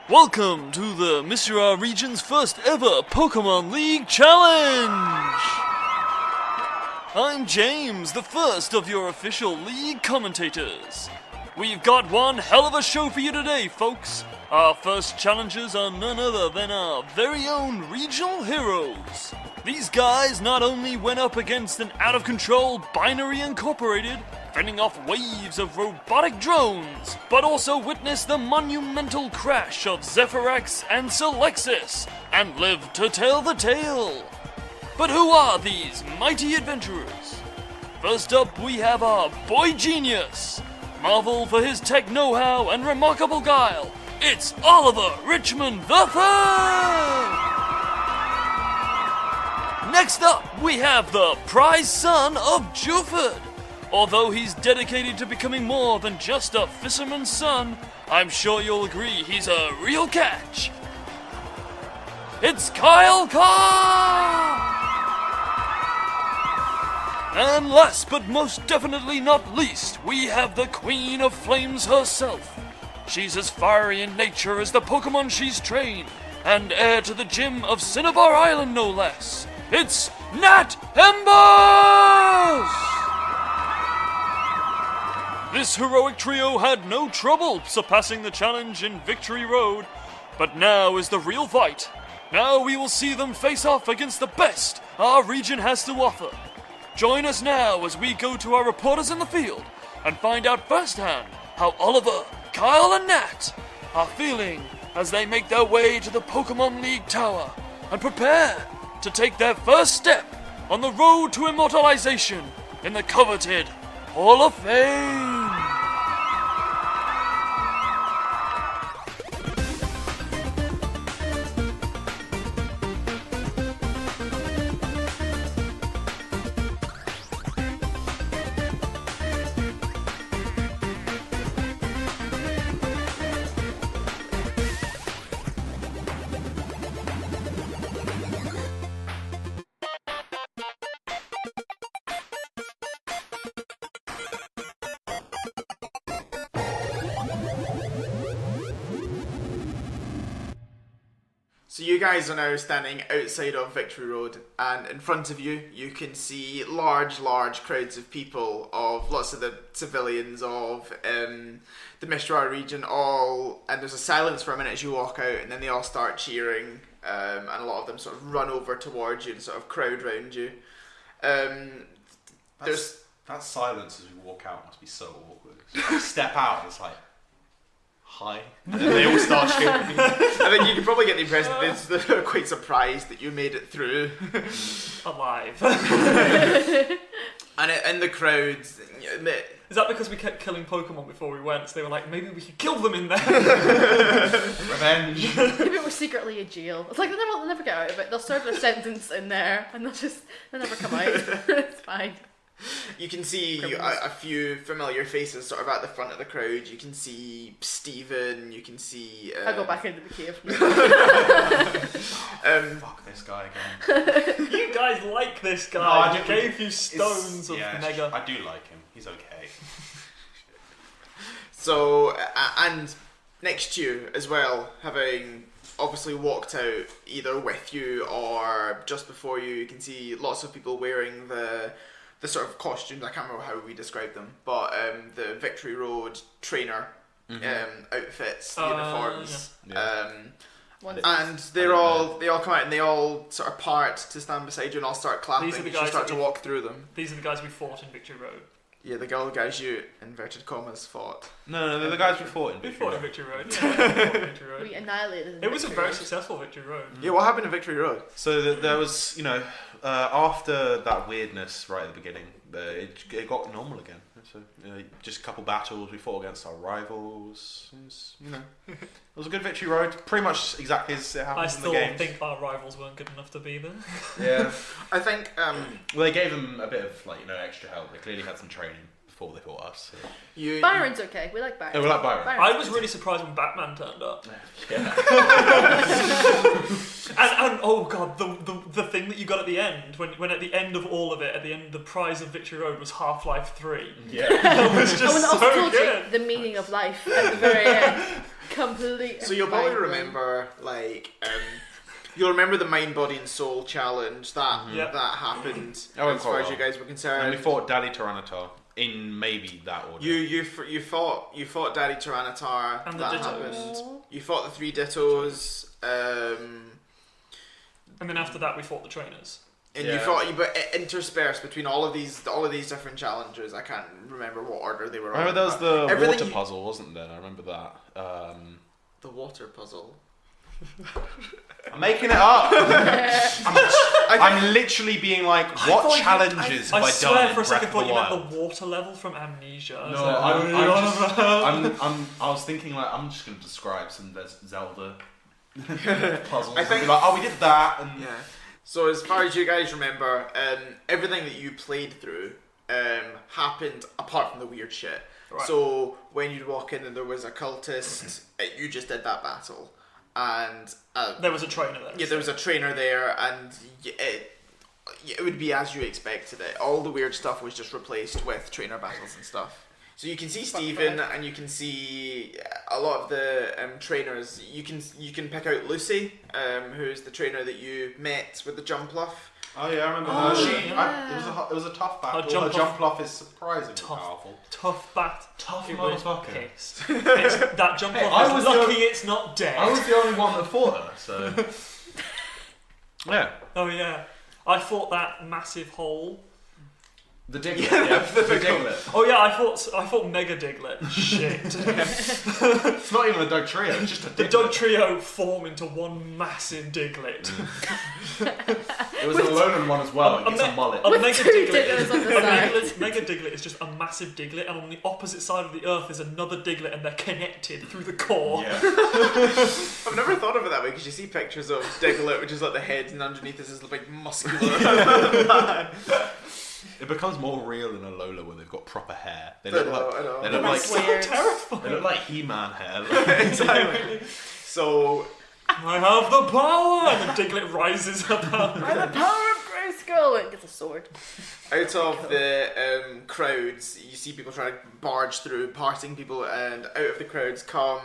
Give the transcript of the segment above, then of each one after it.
Welcome to the Mistuar Region's first ever Pokemon League Challenge! I'm James, the first of your official league commentators. We've got one hell of a show for you today, folks. Our first challengers are none other than our very own regional heroes. These guys not only went up against an out-of-control Binary Incorporated, fending off waves of robotic drones, but also witnessed the monumental crash of Zephyrax and Selexis, and lived to tell the tale. But who are these mighty adventurers? First up, we have our boy genius. Marvel for his tech know-how and remarkable guile. It's Oliver Richmond III! Next up, we have the prize son of Juford. Although he's dedicated to becoming more than just a fisherman's son, I'm sure you'll agree he's a real catch. It's Kyle Carr! And last but most definitely not least, we have the Queen of Flames herself. She's as fiery in nature as the Pokemon she's trained, and heir to the gym of Cinnabar Island no less. It's Nat Embers! This heroic trio had no trouble surpassing the challenge in Victory Road, but now is the real fight. Now we will see them face off against the best our region has to offer. Join us now as we go to our reporters in the field and find out firsthand how Oliver, Kyle and Nat are feeling as they make their way to the Pokemon League Tower and prepare to take their first step on the road to immortalization in the coveted Hall of Fame. So you guys are now standing outside of Victory Road, and in front of you, you can see large crowds of people, of lots of the civilians of the Mistuar region, and there's a silence for a minute as you walk out, and then they all start cheering, and a lot of them sort of run over towards you and sort of crowd round you. That silence as we walk out must be so awkward. So you step out and it's like, hi. And then they all start cheering. I think you can probably get the impression that they're quite surprised that you made it through. Alive. And in the crowds, Is that because we kept killing Pokemon before we went, so they were like, maybe we should kill them in there? Revenge. Maybe it was secretly a jail. It's like they'll never get out of it. They'll serve their sentence in there and they'll never come out. It's fine. You can see a few familiar faces sort of at the front of the crowd. You can see Stephen, you can see... I'll go back into the cave. Fuck this guy again. You guys like this guy. No, I gave you stones of Mega. I do like him. He's okay. So, and next to you as well, having obviously walked out either with you or just before you, you can see lots of people wearing the sort of costumes, I can't remember how we described them, but the Victory Road trainer outfits, the uniforms. Yeah. And they all come out and they all sort of part to stand beside you and all start clapping These are the as you guys start that to walk through them. These are the guys we fought in Victory Road. Yeah, the guys you, inverted commas, fought. No, they're the guys we fought in We Victory fought in Road. Victory Road. Yeah, we fought in Victory Road. We annihilated It was a Victory very Road. successful Victory Road. Yeah, what happened in Victory Road? So there was, after that weirdness right at the beginning, it got normal again. So just a couple battles, we fought against our rivals. It was a good Victory Road, pretty much exactly as it I happens in the still games. think our rivals weren't good enough to be there. Yeah. I think... Well, they gave them a bit of extra help. They clearly had some training before they fought us. So. Byron's okay. We like Byron. Oh, we like Byron. I was really surprised when Batman turned up. Yeah. and oh god, the thing that you got at the end, when at the end of all of it, at the end the prize of Victory Road was Half-Life 3. Yeah. That was just I so also told good. you the meaning of life at the very end. Complete. So you'll probably mind-blowing. remember, you'll remember the Mind, Body, and Soul challenge that Yep. that happened Oh, as far as well. you guys were concerned. And we fought Daddy Tyranitar in maybe that order. You fought Daddy Tyranitar. And the that Dittos. happened. You fought the 3 Dittos. And then after that, we fought the trainers. And Yeah. but interspersed between all of these different challenges. I can't remember what order they were I remember on. there was but the everything water you- puzzle, wasn't there? I remember that. The water puzzle. I'm making it up. I'm literally being like, what challenges have I swear done in for a second Breath of thought the you meant Wild? the water level from Amnesia. I was No, like, what are you on about? I was thinking like I'm just going to describe some Zelda puzzles. I think- Be like, oh, we did that, and Yeah. So as far as you guys remember, everything that you played through happened apart from the weird shit. Right. So when you'd walk in and there was a cultist, you just did that battle, and There was a trainer there. yeah, there was a trainer there, and it would be as you expected it. All the weird stuff was just replaced with trainer battles and stuff. So you can see Stephen, and you can see a lot of the trainers. You can pick out Lucy, who's the trainer that you met with the jump luff. oh yeah, I remember Oh, her. yeah. It was a tough battle. Her Her jump jump off is surprisingly Tough. powerful. Tough bat. Tough It was motherfucker. pissed. That jump Hey, off I is was the lucky only- it's not dead. I was the only one that fought her, so yeah. Oh yeah. I fought that massive hole. The Diglett, yeah, the Diglett. Oh yeah, I fought Mega Diglett. Shit. It's not even a Doug Trio, it's just a The Diglett. Dog Trio form into one massive Diglett. It was an Alolan one as well. A It's a me- mullet. A With Mega two Diglett. Diglets on the A side. Mega Diglett is just a massive Diglett, and on the opposite side of the Earth is another Diglett, and they're connected through the core. Yeah. I've never thought of it that way because you see pictures of Diglett, which is like the head, and underneath is this big muscular. It becomes more real in Alola when they've got proper hair. They I look know, like I know. they look That's like so Weird. terrifying. they look like He-Man hair. Exactly. So I have the power, and the Diglett rises up. By the power of Grayskull, it gets a sword. out of the crowds, you see people trying to barge through, parting people, and out of the crowds come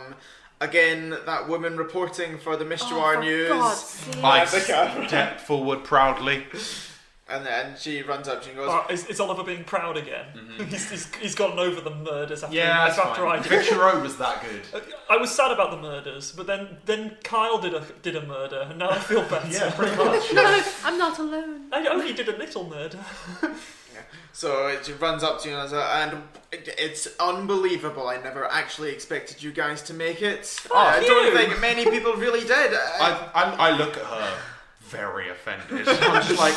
again that woman reporting for the Mistuar News. God's sake. I the camera. step forward proudly. And then she runs up to you and goes, Oh, is Oliver being proud again? He's gotten over the murders after, Yeah, that's after I fine. did. Victory Road was that good. I was sad about the murders, but then Kyle did a murder, and now I feel better. Yeah, pretty much. No, I'm not alone. I only did a little murder. So she runs up to you and says, and it's unbelievable. I never actually expected you guys to make it. I don't you. think many people really did. I look at her very offended. I'm just like,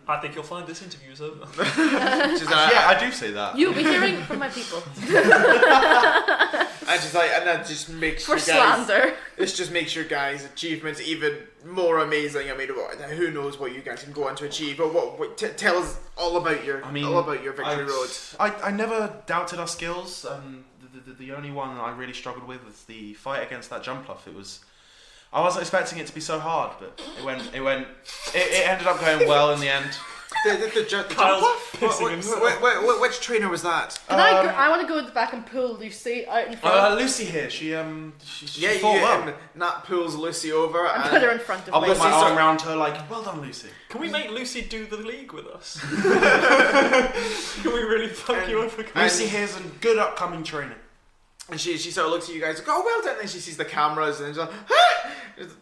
I think you'll find this interview's over. She's like, yeah, I do say that. You'll be hearing from my people. and she's like, and that just makes For you guys. slander. This just makes your guys' achievements even more amazing. I mean, who knows what you guys can go on to achieve? But tell us all about your victory road. I never doubted our skills. The only one I really struggled with was the fight against that jump off. I wasn't expecting it to be so hard, but it ended up going well in the end. The Kyle's jump pissing off? himself. Which trainer was that? Can I want to go back and pull Lucy out in front Lucy here, she Yeah, fought you well. Nat pulls Lucy over and put her in front of I'll me. put my Lucy's arm around her like, well done, Lucy. Can we make Lucy do the league with us? Can we really fuck you over? Lucy here's a good upcoming trainer. And she sort of looks at you guys like, oh, well done. And then she sees the cameras and she's like, ah!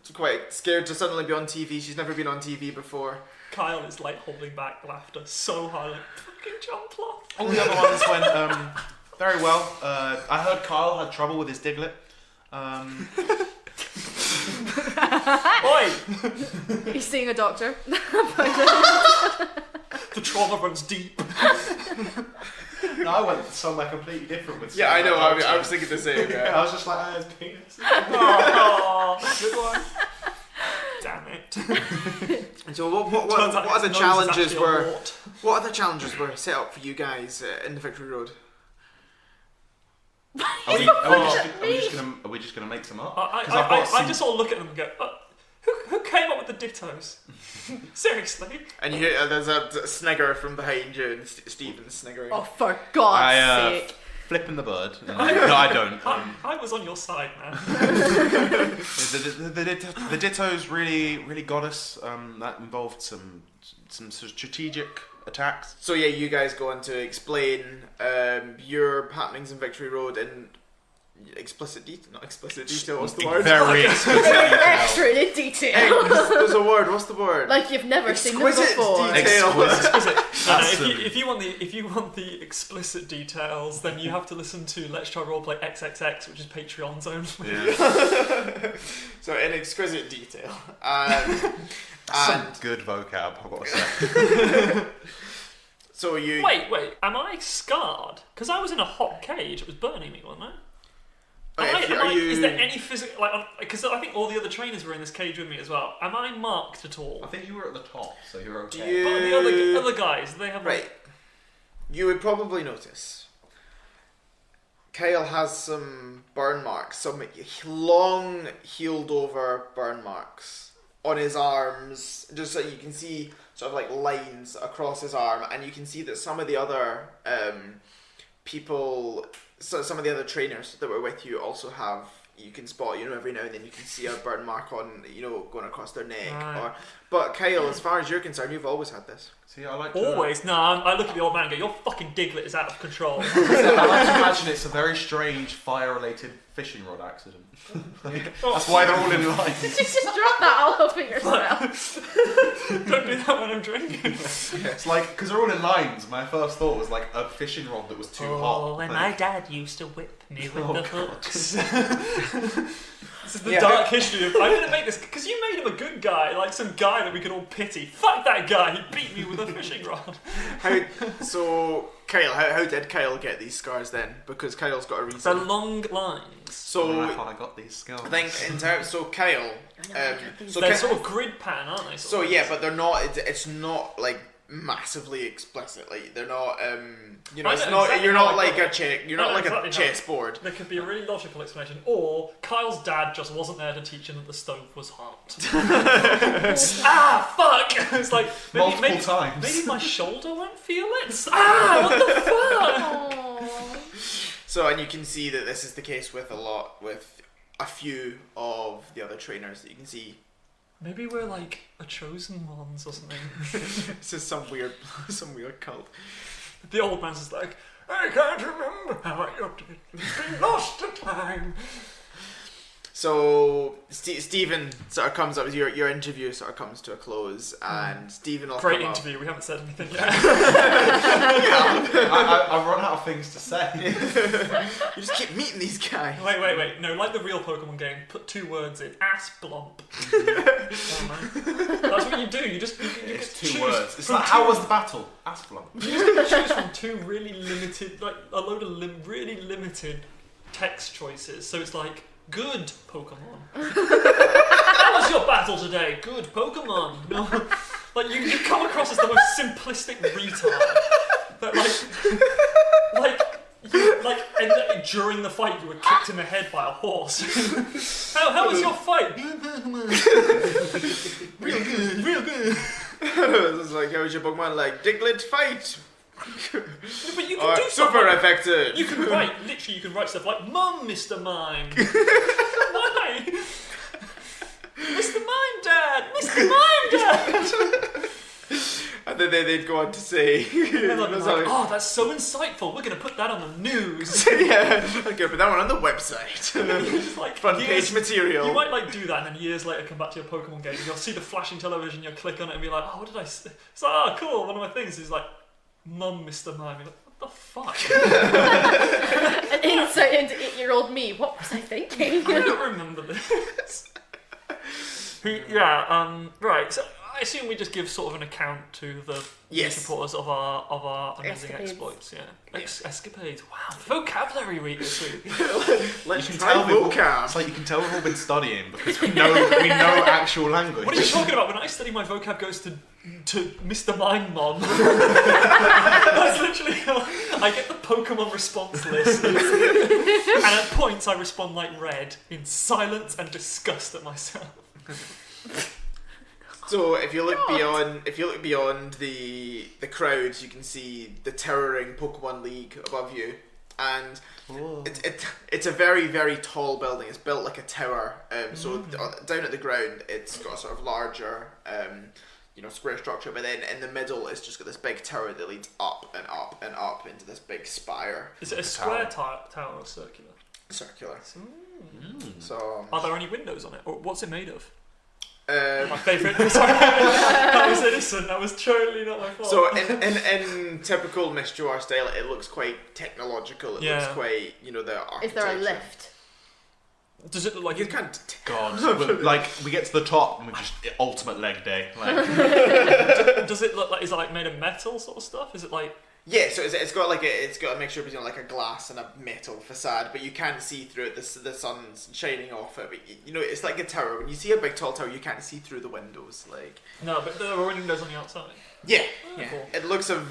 She's quite scared to suddenly be on TV. She's never been on TV before. Kyle is like holding back laughter so hard, like fucking jump off. All the other ones went very well. I heard Kyle had trouble with his Diglett. Oi! He's seeing a doctor. The trauma runs deep. No, I went somewhere completely different with. Yeah, I know. I was thinking the same. Yeah, I was just like, his penis. Oh, good one. Damn it. And so what Turns out other his nose is challenges actually a were wart. what other challenges were set up for you guys in the Victory Road? Are we just gonna make some up? 'Cause I've got I some- just sort of look at them and go, who came up with the dittos? Seriously? And you hear there's a snigger from behind you, and Stephen's sniggering. Oh, for God's I, sake. flipping the bird. No, I don't. I was on your side, man. The dittos really got us. That involved some strategic attacks. So yeah, you guys go on to explain your happenings in Victory Road in explicit detail. Not explicit detail. What's the word? Very explicit detail. Extra in detail. There's a word. What's the word? Like you've never seen them Exquisite before. detail. If you want the explicit details, then you have to listen to Let's Try Roleplay XXX, which is Patreon's only. Yeah. So in exquisite detail. Some good vocab, I've got to say. So you Wait, am I scarred? Because I was in a hot cage. It was burning me, wasn't it? Is there any physical... Because I think all the other trainers were in this cage with me as well. Am I marked at all? I think you were at the top, so you're okay. But the other guys, they have... Right. You would probably notice Kyle has some burn marks, some long healed over burn marks on his arms, just so you can see sort of like lines across his arm, and you can see that some of the other people, so some of the other trainers that were with you also have, you can spot, every now and then you can see a burn mark on, going across their neck. Right. But Kyle, as far as you're concerned, you've always had this. See, I like Always? No, I look at the old man and go, your fucking Diglett is out of control. I like to imagine it's a very strange fire-related fishing rod accident. That's why they're all in line. Did you just drop that all over yourself? Don't do that when I'm drinking. It's like, because they're all in lines, my first thought was like a fishing rod that was too hot. And my dad used to whip me with the hooks. This is the Yeah, dark history of... I'm going to make this... Because you made him a good guy, like some guy that we could all pity. Fuck that guy, he beat me with a fishing rod. So, Kyle, how did Kyle get these scars then? Because Kyle's got a The reason. long lines. So, I thought I got these scars. I think in terms... So, Kyle... so, They're Ky- sort of grid pattern, aren't they? so yeah, but they're not... It's not, like, massively explicit. Like, they're not... I it's know not... exactly You're how not I like got a check. You're I not know like exactly a how- chessboard. There could be a really logical explanation, or Kyle's dad just wasn't there to teach him that the stove was hot. Fuck! It's like Multiple times. Maybe my shoulder won't feel it. What the fuck? Aww. So, and you can see that this is the case with a few of the other trainers that you can see. Maybe we're like a chosen ones or something. This is some weird cult. The old man's just like, I can't remember how I got to it. It's been lost to time. So Stephen sort of comes up with your interview sort of comes to a close, and Stephen will Great come up. interview. We haven't said anything yet. I've run out of things to say. You just keep meeting these guys. Wait. No, like the real Pokemon game, put 2 words in. Ass blomp. That's what you do. You just It's choose 2 words. It's from like, how two- was the battle? Asplum. You just choose from 2 really limited, like a load of really limited text choices. So it's like, good Pokemon. How was your battle today? Good Pokemon. No, like you come across as the most simplistic retard. That and during the fight you were kicked in the head by a horse. How was your fight? Real good. It's like, how was your Pokemon? Like, Diglett fight. But you can do stuff super like, effective. You can write stuff like, Mum, Mr. Mime. Why? Mr. Mime Dad! Mr. Mime Dad! And then they'd go on to say, oh, that's so insightful. We're going to put that on the news. yeah, I'm gonna put that one on the website. Just like Front page material. You might like do that, and then years later come back to your Pokemon game. You'll see the flashing television. You'll click on it and be like, "Oh, what did I?" It's like, cool. One of my things is like, "Mum, Mr. Mime." You're like, what the fuck? An insight into 8-year-old me. What was I thinking? I don't remember this. Right. So I assume we just give sort of an account to the supporters of our amazing Escapades. exploits. Yeah. Escapades. Wow. Vocabulary week this week. Let's You can try tell we've all- vocab. It's like you can tell we've all been studying because we know actual language. What are you talking about? When I study, my vocab goes to Mr. Mime Mon. That's literally how I get the Pokemon response list. And at points I respond like red in silence and disgust at myself. So if you look beyond the crowd, you can see the towering Pokemon League above you, and it's a very, very tall building. It's built like a tower. So down at the ground, it's got a sort of larger, square structure. But then in the middle, it's just got this big tower that leads up and up and up into this big spire. Is it a square tower or circular? Circular. Mm. So are there any windows on it, or what's it made of? My favourite. Sorry, that was innocent. That was totally not my fault. So in typical Mistuar style, it looks quite technological. It looks quite, the architecture. Is there a lift? Does it look like you can't? God, like we get to the top and we just ultimate leg day. Like. Does it look like? Is it like made of metal sort of stuff? Is it like? Yeah, so it's got a mixture between like a glass and a metal facade, but you can't see through it. The sun's shining off it, but it's like a tower. When you see a big tall tower, you can't see through the windows. Like no, but there are windows on the outside. Yeah, Cool. It looks a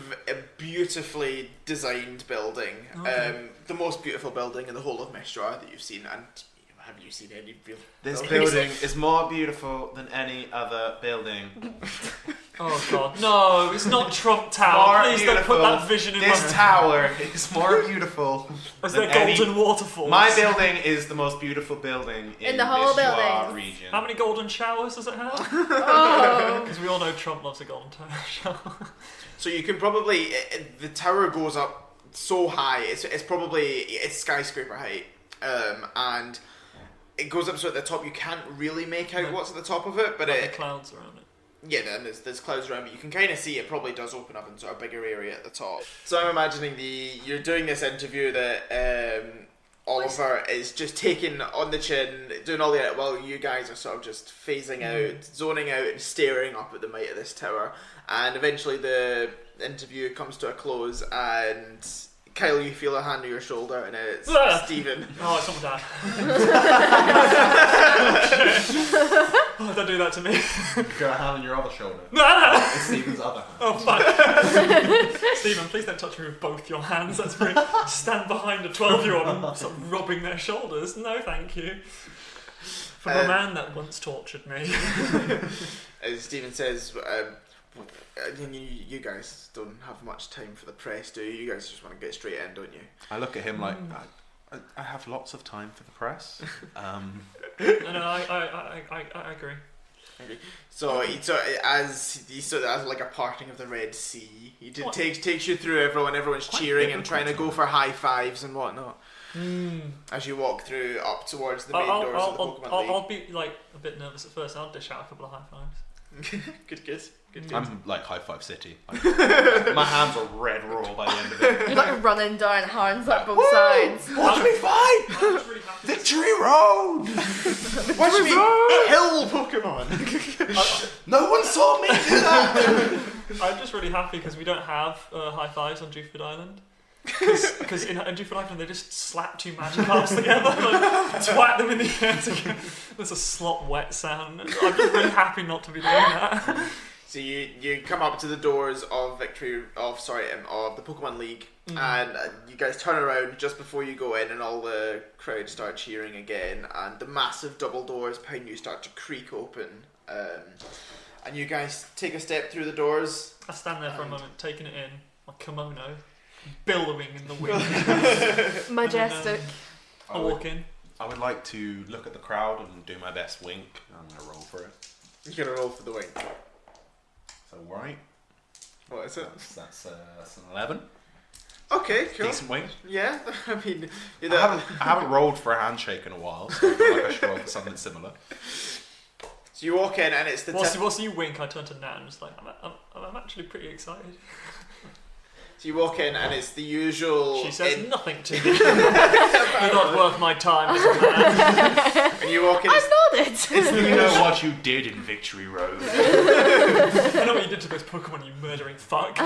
beautifully designed building. Okay. The most beautiful building in the whole of Mistuar that you've seen, and have you seen any real? This building is more beautiful than any other building. Oh God, no! It's not Trump Tower. Please don't put that vision in my This tower is more beautiful. Is there golden waterfalls? My building is the most beautiful building in the whole Mistuar building. region. How many golden showers does it have? Oh. Because we all know Trump loves a golden shower. So you can probably the tower goes up so high. It's skyscraper height, and it goes up so at the top you can't really make out what's at the top of it, but the clouds around it. Yeah, then there's clouds around, but you can kind of see it probably does open up into a bigger area at the top. So I'm imagining you're doing this interview that Oliver is just taking on the chin, doing all the while you guys are sort of just phasing out, zoning out, and staring up at the might of this tower. And eventually the interview comes to a close, and Kyle, you feel a hand on your shoulder, and it's Stephen. Oh, it's not Dad. Oh, don't do that to me. You've got a hand on your other shoulder. No. It's Stephen's other hand. Oh, fuck. Stephen, please don't touch me with both your hands. That's very... Stand behind a 12-year-old and sort of rubbing their shoulders. No, thank you. From a man that once tortured me. As Stephen says, you guys don't have much time for the press, do you? You guys just want to get straight in, don't you? I look at him like, I have lots of time for the press. No, I agree. Okay. So as like a parting of the Red Sea, he takes you through everyone's cheering and trying to go for high fives and whatnot. As you walk through up towards the main doors of the Pokemon League. I'll be like a bit nervous at first. I'll dish out a couple of high fives. Good. I'm like High Five City. Like, my hands are red raw by the end of it. You're like running down, hands up both sides. Watch me fight! Really happy. Victory Road! Watch me kill Pokemon! No one saw me do that! I'm just really happy because we don't have high fives on Dewford Island. Because in Dewford Island they just slap two Magikarps together, like, twat them in the air together. There's a slop wet sound. I'm just really happy not to be doing that. So you come up to the doors of the Pokemon League, and you guys turn around just before you go in, and all the crowd start cheering again, and the massive double doors behind you start to creak open, and you guys take a step through the doors. I stand there for a moment, taking it in, my kimono, billowing in the wind. Majestic. I walk in. I would like to look at the crowd and do my best wink. I'm going to roll for it. You're gonna roll for the wink. So, right. What is it? That's an 11. Okay, cool. Decent wink. Yeah, I mean... I haven't rolled for a handshake in a while, so I feel like I should roll for something similar. So you walk in and it's the... What's you wink, I turn to Nat and just like, I'm actually pretty excited. So you walk in and it's the usual... She says nothing to me. You're not worth my time, little man. And you walk in... I nodded. You know what you did in Victory Road. I know what you did to those Pokemon, you murdering fuck.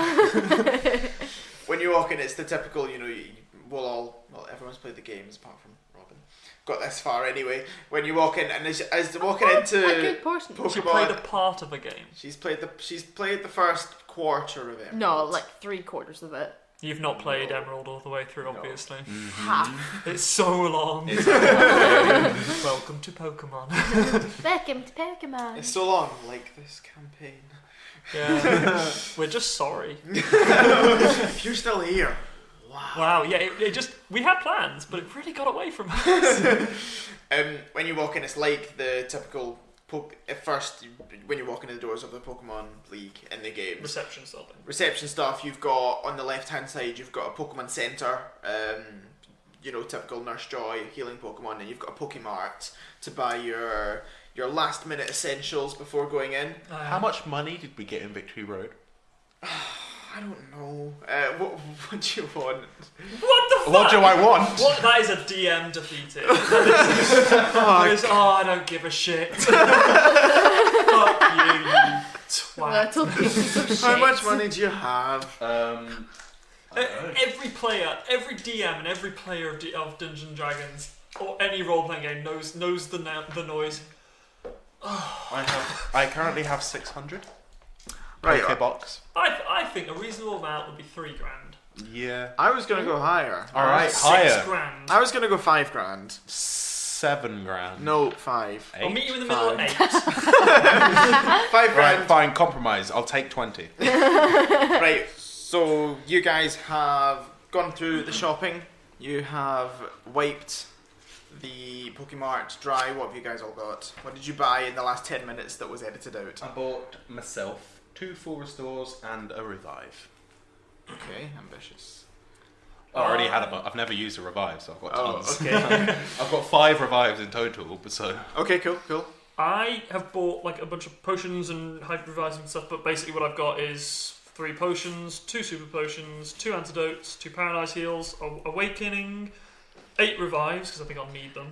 When you walk in, it's the typical, everyone's played the games apart from Robin. Got this far anyway. When you walk in, and as walking into A good portion. Pokemon, She played a part of a game. she's played the first quarter of it. No, like 3/4 of it. You've not played Emerald all the way through, obviously. Half. It's so long. Welcome to Pokemon. Welcome to Pokemon. It's so long, like this campaign. Yeah. We're just sorry. If you're still here, Wow, yeah, it just we had plans, but it really got away from us. When you walk in, it's like the typical. At first, when you're walking in the doors of the Pokemon League in the games, reception stuff. You've got on the left-hand side, you've got a Pokemon Center. Typical Nurse Joy healing Pokemon, and you've got a Pokemart to buy your last-minute essentials before going in. How much money did we get in Victory Road? I don't know. What do you want? What the fuck? What do I want? What? That is a DM defeated. I don't give a shit. Fuck you twat. Little pieces of shit. How much money do you have? Every player, every DM, and every player of Dungeons and Dragons or any role-playing game knows the noise. I currently have 600. Right. Okay, box. I think a reasonable amount would be $3,000. Yeah. I was gonna go higher. All right, $6,000. higher. I was gonna go $5,000. 7 grand. No, 5. I'll meet you in the middle at 8. $5 Right, grand. fine. Compromise. I'll take 20. Right. So you guys have gone through the shopping. You have wiped the Pokemart dry. What have you guys all got? What did you buy in the last 10 minutes that was edited out? I bought myself 2 full restores and a revive. Okay, ambitious. I already had I've never used a revive, so I've got tons. Okay. I've got 5 revives in total, so. Okay, cool. I have bought like a bunch of potions and hyper revives and stuff, but basically what I've got is 3 potions, 2 super potions, 2 antidotes, 2 paralyze heals, awakening, 8 revives because I think I'll need them,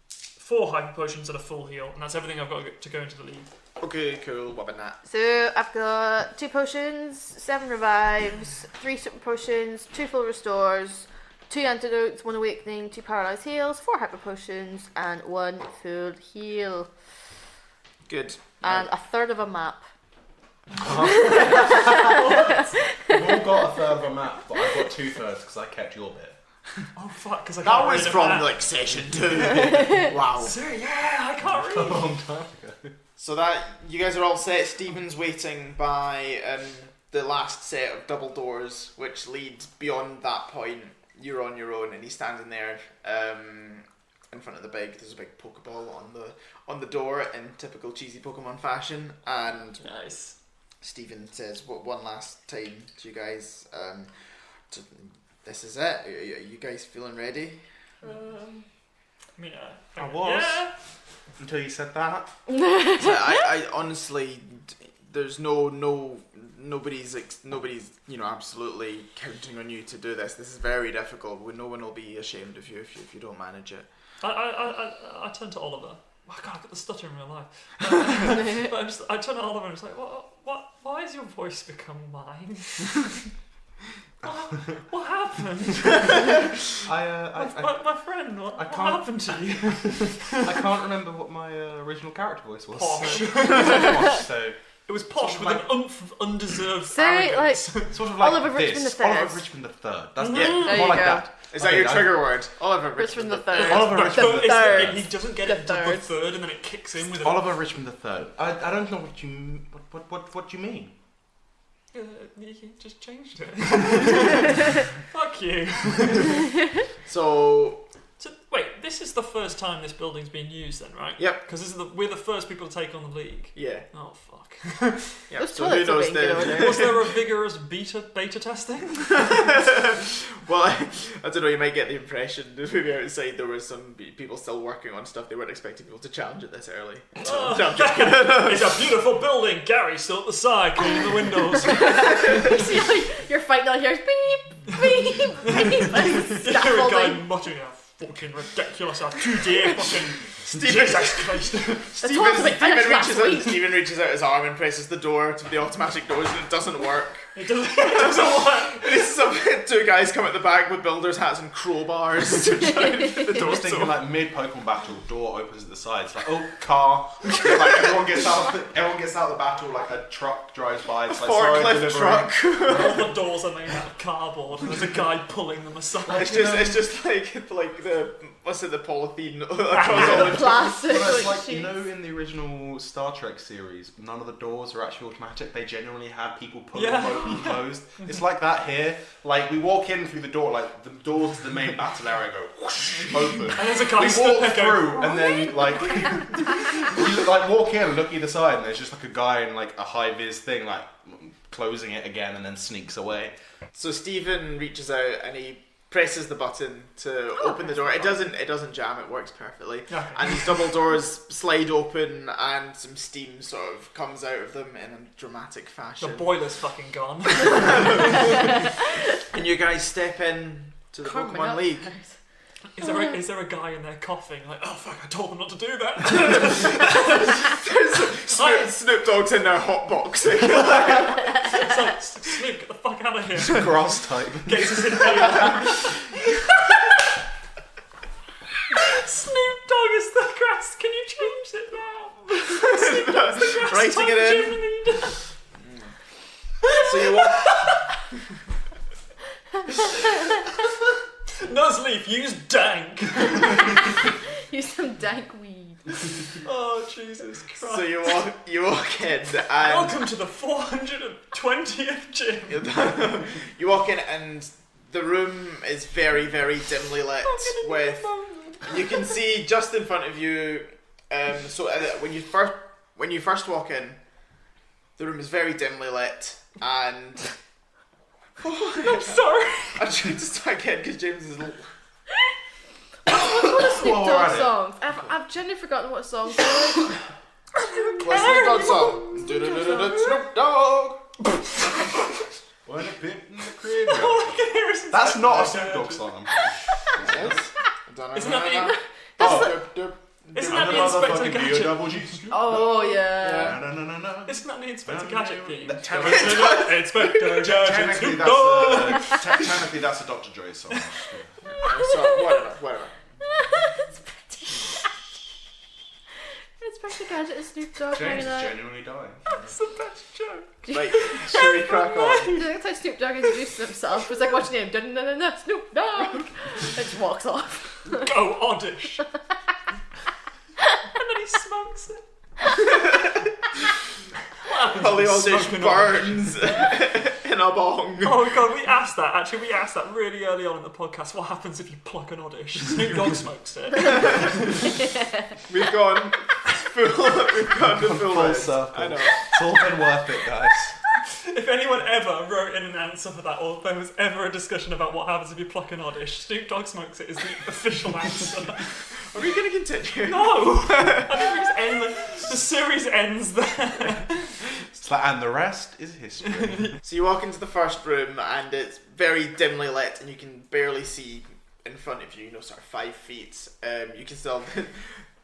4 hyper potions and a full heal, and that's everything I've got to go into the league. Okay, cool. What about that? So I've got 2 potions, 7 revives, 3 super potions, 2 full restores, 2 antidotes, 1 awakening, 2 paralyzed heals, 4 hyper potions, and 1 full heal. Good. And a third of a map. We've all got a third of a map, but I've got 2/3 because I kept your bit. Oh fuck! Because That was from like session 2. Wow. Sorry, yeah, I can't read. A long time ago. So that you guys are all set. Stephen's waiting by the last set of double doors, which leads beyond that point. You're on your own, and he's standing there in front of the there's a big Pokeball on the door in typical cheesy Pokemon fashion, and Nice. Stephen says, one last time to you guys, this is it. Are you guys feeling ready? I mean, I was. Yeah. Until you said that. So I honestly, there's nobody's absolutely counting on you to do this. This is very difficult. No one will be ashamed of you if you don't manage it. I turn to Oliver. Oh God, I've got the stutter in real life. But I turn to Oliver and it's like, what? Why has your voice become mine? What happened? My friend, what happened to you? I can't remember what my original character voice was. Posh. Posh, so It was posh sort of with like- an oomph of undeserved Say, arrogance. sort of like Oliver Richmond this. the Third. Oliver Richmond the Third. That's Yeah. more There you like go. that. Is that your trigger word? Oliver Richmond Richmond the Third. Oliver But Richmond. it's third. he doesn't get The it until the third. third, and then it kicks in with Oliver Richmond the Third. I don't know what you what do you mean? You just changed it. Fuck you. So So wait, this is the first time this building's been used, then, right? Yep. Because we're the first people to take on the league. yeah. Oh fuck. Yeah. Those So who toilets are knows being good the? order. Was there a vigorous beta testing? Well, I don't know. You might get the impression that maybe outside there were some people still working on stuff. They weren't expecting people to challenge it this early. Oh. No, I'm joking. It's a beautiful building. Gary's still at the side cleaning the windows. You see, like, you're fighting all here, beep, beep, beep, and You're a guy scaffolding. muttering a fucking ridiculous 2D fucking Stephen- Jesus Christ. Stephen reaches out his arm and presses the door to the automatic doors, and it doesn't work. It doesn't work. It's some 2 guys come at the back with builders' hats and crowbars to try and get the I door was thinking open. like mid Pokemon battle, door opens at the side. It's like, oh, car. Like everyone gets out of the battle. Like a truck drives by. It's like, sorry, Forklift delivering. truck. All the doors are made out of cardboard, and there's a guy pulling them aside. It's just like the the polythene across all the Plastic, Well, it's like, like, you sheets. know, in the original Star Trek series, none of the doors are actually automatic. They genuinely have people pulling Yeah. them fucking closed. It's like that here. Like, we walk in through the door, like, the doors to the main battle area go whoosh, open. And there's a guy We stood walk there going, through, and then, like, we, like, walk in and look either side, and there's just, like, a guy in, like, a high-vis thing, like, closing it again, and then sneaks away. So Stephen reaches out and he presses the button to open the door. It doesn't jam, it works perfectly. Okay. And these double doors slide open and some steam sort of comes out of them in a dramatic The fashion. boiler's fucking gone. And you guys step in to the Pokemon League. Is there a guy in there coughing like, oh fuck, I told them not to do that? Snoop Dogg's in there hotboxing. It's like, Snoop, get the fuck out of here. Grass type. Gets his inhaler. Snoop Dogg is the grass. Can you change it now? Snoop Dogg's the grass. Writing type it in. gym leader. So you walk. Nuzleaf, use dank. Use some dank weed. Oh Jesus Christ. So you walk in and Welcome to the 420th gym. you walk in and the room is very, very dimly lit with. You can see just in front of you. When you first walk in, the room is very dimly lit, and I'm sorry. I'm trying to start again because James is. What's one of Snoop Well, Dogg's alright. songs? I've genuinely forgotten what songs they were. What's Snoop Dogg song? Snoop Dogg. When a pimp in the crib. All I can hear is That's not a Snoop Dogg song. Isn't that Isn't that I'm the Inspector motherfucking Gadget? double G Snoop. Oh yeah. No. Isn't that the Inspector Gadget theme? Technically, Inspector Gadget. technically Snoop Dogg. that's a Dr. Dre song. So whatever. Inspector Gadget and Snoop Dogg James hanging is out. genuinely dying. That's the best joke. Like, should we crack on? That's how Snoop Dogg introduced himself. It was like watching him. Dun-dun-dun-dun, Snoop Dogg. And just walks off. Go Oddish. And then he smokes it. Holly Aldrich Smoking burns in a bong. Oh god, we asked that really early on in the podcast. What happens if you pluck an Oddish? Snoop Dogg smokes it. We've gone to full list. circle. I know. It's all been worth it, guys. If anyone ever wrote in an answer for that, or there was ever a discussion about what happens if you pluck an Oddish, Snoop Dogg smokes it is the official answer. Are we going to continue? No! I think we just end the series ends there. It's like, and the rest is history. So you walk into the first room and it's very dimly lit and you can barely see in front of you, sort of 5 feet. You can still...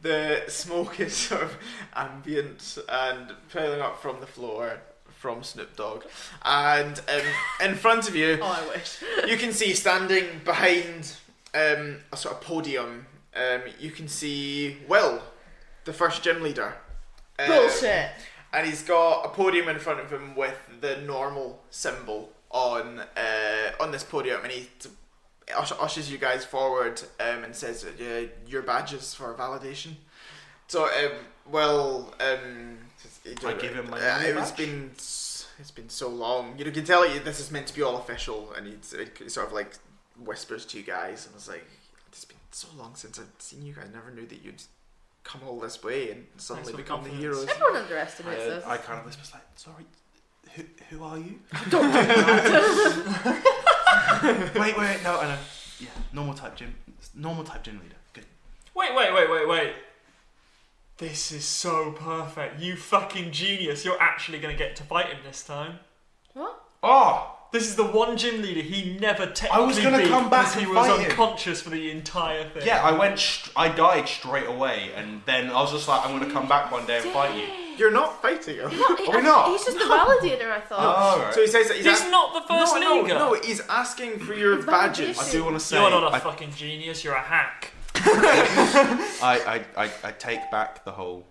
The smoke is sort of ambient and piling up from the floor from Snoop Dogg. And in front of you, Oh, I wish. you can see standing behind a sort of podium, you can see Will, the first gym leader. Bullshit. And he's got a podium in front of him with the normal symbol on this podium, and he ushers you guys forward and says, your badges for validation. So, I give him my normal badge. It's been so long. You can tell this is meant to be all official, and he sort of like whispers to you guys, and it's like, it's been so long since I've seen you guys. I never knew that you'd come all this way and suddenly Thanks for become the confidence. heroes. Everyone underestimates us. I kind of whispers like, sorry, who are you? Don't do that. wait, no, I know. Yeah, normal type gym leader. Good. Wait. This is so perfect. You fucking genius. You're actually going to get to fight him this time. What? Oh! This is the one gym leader he never technically I was gonna beat come back because he and was fight him. unconscious for the entire thing. Yeah, I died straight away, and then I was just like, I'm going to come back one day and fight you. You're not fighting him. Are we not? He's just the validator, I thought. Oh, right. So he says that He's not the first leaguer. No, he's asking for your His badges. validation. I do want to say, You're not a I fucking genius. You're a hack. I take back the whole,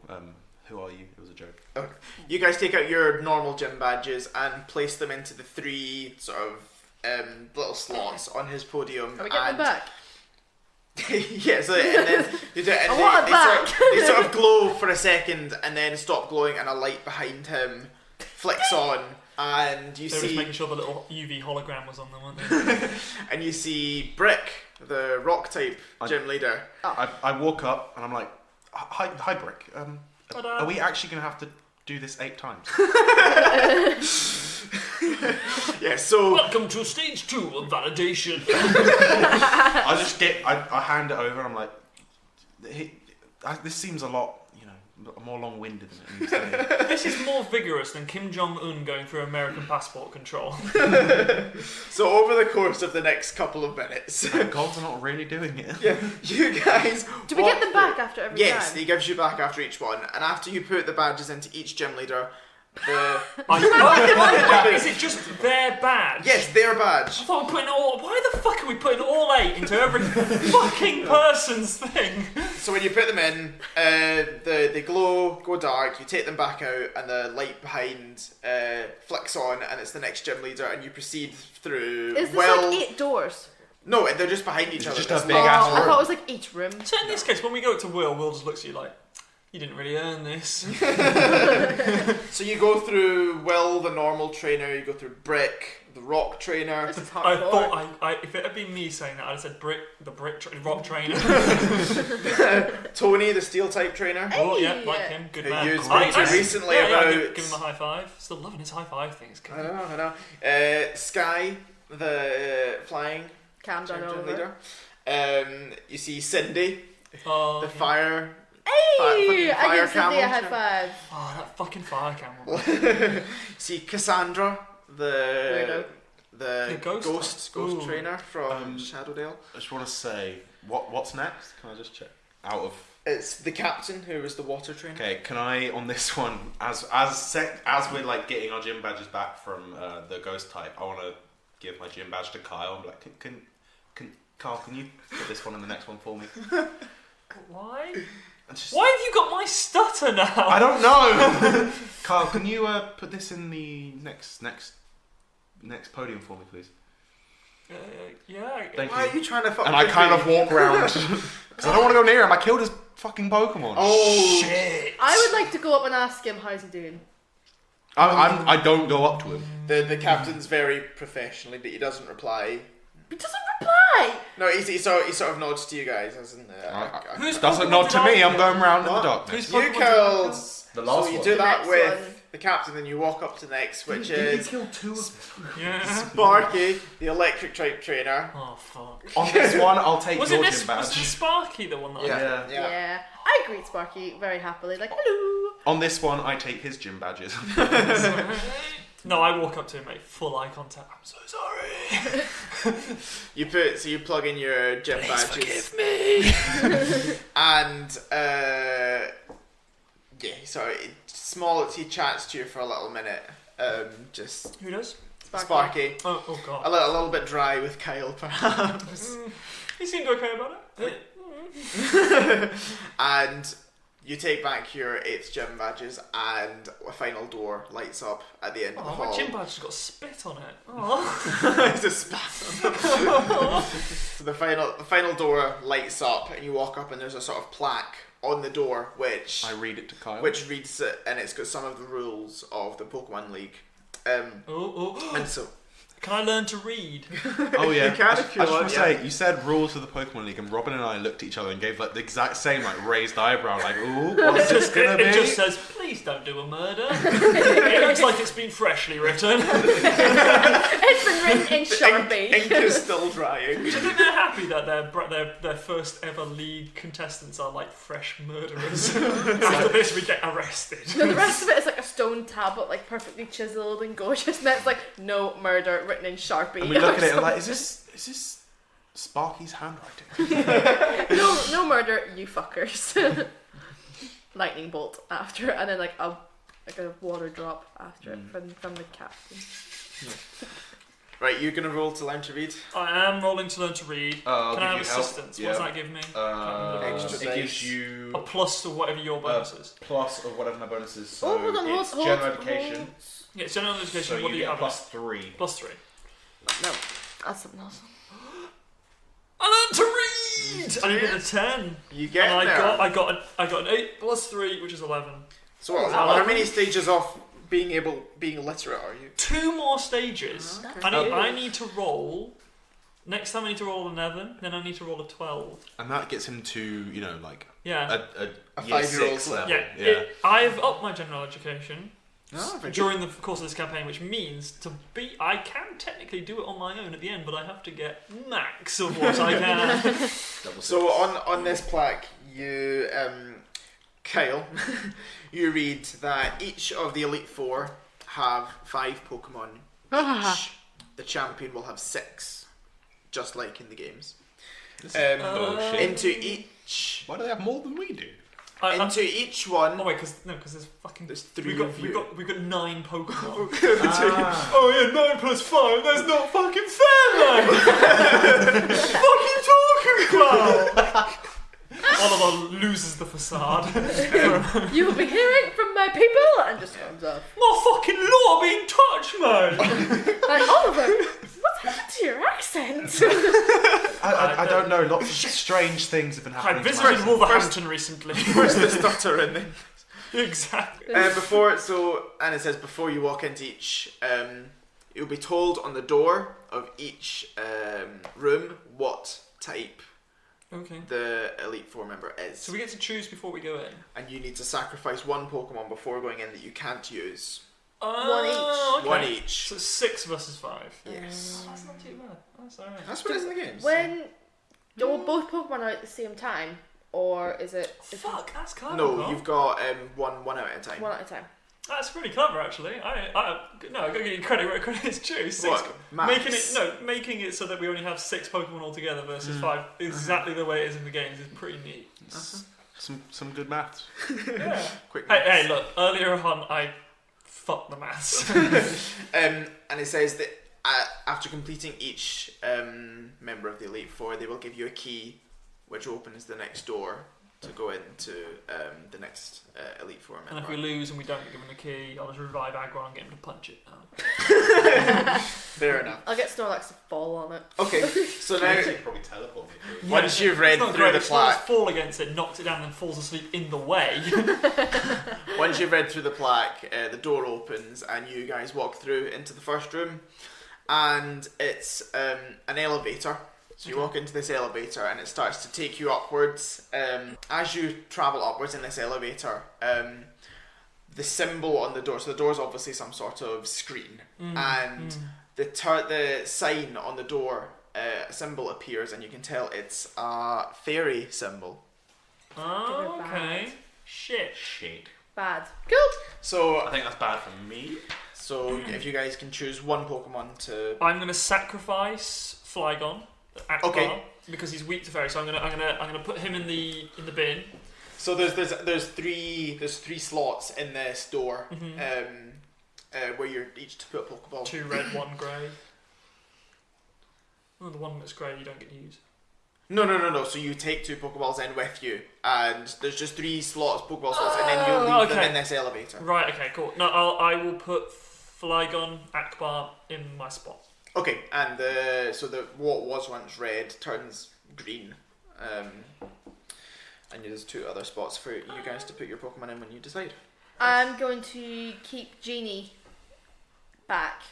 who are you? It was a joke. Okay. You guys take out your normal gym badges and place them into the 3 sort of little slots on his podium. Are we getting them back? Yeah, so and then you do it, and I want it back. they sort of glow for a second and then stop glowing, and a light behind him flicks on, and you They were just see making sure the little UV hologram was on them, weren't they? and you see Brick, the rock type gym leader. I walk up and I'm like, hi Brick. Ta-da. Are we actually going to have to do this 8 times? Yeah, so Welcome to stage 2 of validation. I hand it over and I'm like, this seems a lot, more long-winded than it needs to be. This is more vigorous than Kim Jong-un going through American passport control. So over the course of the next couple of minutes, God's not really doing it. yeah, you guys. Do we get them back after every time? Yes, he gives you back after each one, and after you put the badges into each gym leader, Is it just their badge? yes, their badge. I thought we're putting all. Why the fuck are we putting all 8 into every fucking person's thing? So when you put them in, they go dark. You take them back out, and the light behind flicks on, and it's the next gym leader, and you proceed through. Is this like 8 doors? No, they're just behind each other. just a It's big not- ass I thought it was like each room. So in this case, when we go to Will just looks at you like, you didn't really earn this. So you go through Will, the normal trainer. You go through Brick, the rock trainer. This is I hardcore. thought if it had been me saying that, I'd have said rock trainer. Tony, the steel type trainer. Oh yeah, Hey! like him, good Who man. you spoke to recently about- give him a high five. Still loving his high five things. I know. Sky, the flying Calm down gym over. leader. You see Cindy, Oh, the fire. Hey! Fucking I give fire Cindy a camel. high five. oh, that fucking fire camel. See Cassandra, the The ghost ghost Ooh. trainer from Um, Shadowdale. I just want to say, what's next? Can I just check? Out of... It's the captain who was the water trainer. Okay, can I, on this one, as we're like getting our gym badges back from the ghost type, I want to give my gym badge to Kyle. I'm like, can Kyle, can you put this one in the next one for me? Why? And just- Why have you got my stutter now? I don't know. Kyle, can you put this in the next podium for me, please? Yeah. Thank Why you. are you trying to fuck And I with kind me? of walk around because I don't want to go near him. I killed his fucking Pokemon. Oh Shit. I would like to go up and ask him how's he doing. I don't go up to him. The captain's very professionally, but he doesn't reply. He doesn't reply! No, he sort of nods to you guys, as in. Who's Doesn't Pokemon nod to did I me. I'm kill? going round in the What? darkness. Who's You Pokemon did I killed. kill? The last So you one. do The that next with one. the captain, then you walk up to the next, which is kill 2 of Yeah. Sparky, the electric type trainer. Oh fuck. On this one, I'll take Was your it gym this? badge. Was Sparky the one that? Yeah. Yeah. I greet Sparky very happily, like, hello! On this one, I take his gym badges. No, I walk up to him, make full eye contact. I'm so sorry. You plug in your gym badges. Forgive me. And he chats to you for a little minute. Just Who does? Sparky. Oh god. A little bit dry with Kyle, perhaps. He seemed okay about it. And you take back your 8th gym badges, and a final door lights up at the end of the Oh, hall. my gym badge has got spit on it. Oh. It's a spasm. So the final door lights up, and you walk up, and there's a sort of plaque on the door which I read it to Kyle. reads it, and it's got some of the rules of the Pokemon League. Oh. And so Can I learn to read? Oh yeah. You can I if you just want, want to say, you said rules of the Pokemon League, and Robin and I looked at each other and gave like the exact same like raised eyebrow, like, ooh, what's this gonna be? It just says, please don't do a murder. It looks like it's been freshly written. It's been written in Sharpie. ink is still drying. I think they're happy that their first ever league contestants are like fresh murderers. After this, we get arrested. No, the rest of it is like a stone tablet, like perfectly chiseled and gorgeous, and it's like, no murder, written in Sharpie. And we look at it and like, is this Sparky's handwriting? no murder, you fuckers. Lightning bolt after, and then like a water drop after it from the captain. Right, you're gonna roll to learn to read. I am rolling to learn to read. I'll Can I have give you help. assistance? Yeah. What does that give me? Extra It dice. gives you A plus to whatever your bonus is. plus of whatever my bonus is. So Oh, hold on, it's hold general hold. education. Yeah, it's general education. So What do you you get a have? plus 3. Plus 3. No, that's something else. I learned to read. I needed a 10. You get And there. I got an 8 plus 3, which is 11. So what, Wow. how many stages off being illiterate, are you? 2 more stages. Okay. I need to roll. Next time I need to roll 11, then I need to roll a 12. And that gets him to, you know, like Yeah. a A year 5-year-old's 6 level. level. Yeah. I've upped my general education Oh, very good. during the course of this campaign, which means I can technically do it on my own at the end, but I have to get max of what I can. So on this plaque, you, Kyle, you read that each of the Elite Four have 5 Pokemon each. The champion will have 6, just like in the games. bullshit. Into each, Why do they have more than we do? into each one. Oh wait, because there's fucking. There's 3 We've got, of we've you. got we've got 9 Pokemon. Ah. Oh yeah, 9 plus 5. That's not fucking fair, mate. What the fuck are you talking about? Oliver loses the facade. You will be hearing from my people, and just comes off. My fucking law being touched, man. Like, Oliver, what's happened to your accent? I don't know. Lots of strange things have been I happening. to visited my- Wolverhampton recently. First the stutter and then Exactly. and it says before you walk into each, you'll be told on the door of each room what type Okay. the Elite Four member is. So we get to choose before we go in. And you need to sacrifice 1 Pokemon before going in that you can't use. Oh, okay. 1 each. So it's 6 versus 5. Yes. Oh, that's not too bad. That's alright. That's what it is in the games. When do both Pokemon are at the same time, or is it Fuck, that's clever. No, Carl. you've got one out at a time. one at a time? That's pretty clever, actually. I gotta give you credit where credit is due. 6, What? Maths? making it so that we only have 6 Pokemon altogether versus 5, exactly the way it is in the games, is pretty neat. Some good maths. Yeah. Quick Hey, look. Earlier on, I fucked the maths. and it says that after completing each member of the Elite Four, they will give you a key which opens the next door to go into the next Elite Four member. And if we lose and we don't give him the key, I'll just revive Aggron and get him to punch it now. Fair enough. I'll get Snorlax to fall on it. Okay, so now Actually, probably teleport me through. once you've read It's not through great. the If Snorlax plaque, fall against it, knocks it down, and then falls asleep in the way. once you've read through the plaque, the door opens and you guys walk through into the first room, and it's an elevator. So you walk into this elevator and it starts to take you upwards. As you travel upwards in this elevator, the symbol on the door, so the door is obviously some sort of screen, and the sign on the door, a symbol appears, and you can tell it's a fairy symbol. Oh, Give it okay. bad. Shit. Bad. Cool. So, I think that's bad for me. if you guys can choose 1 Pokemon to, I'm gonna sacrifice Flygon. Akbar, Okay. Because he's weak to fairy, so I'm gonna put him in the bin. so there's three slots in this door, where you're each to put a Pokeball. 2 red, 1 grey. Oh, the one that's grey you don't get to use. No. So you take 2 Pokeballs in with you, and there's just 3 Pokeball slots, and then you'll leave them okay. in this elevator. Right. Okay. Cool. No, I will put Flygon, Akbar in my spot. Okay, and what was once red turns green, and there's 2 other spots for you guys to put your Pokemon in when you decide. I'm going to keep Genie back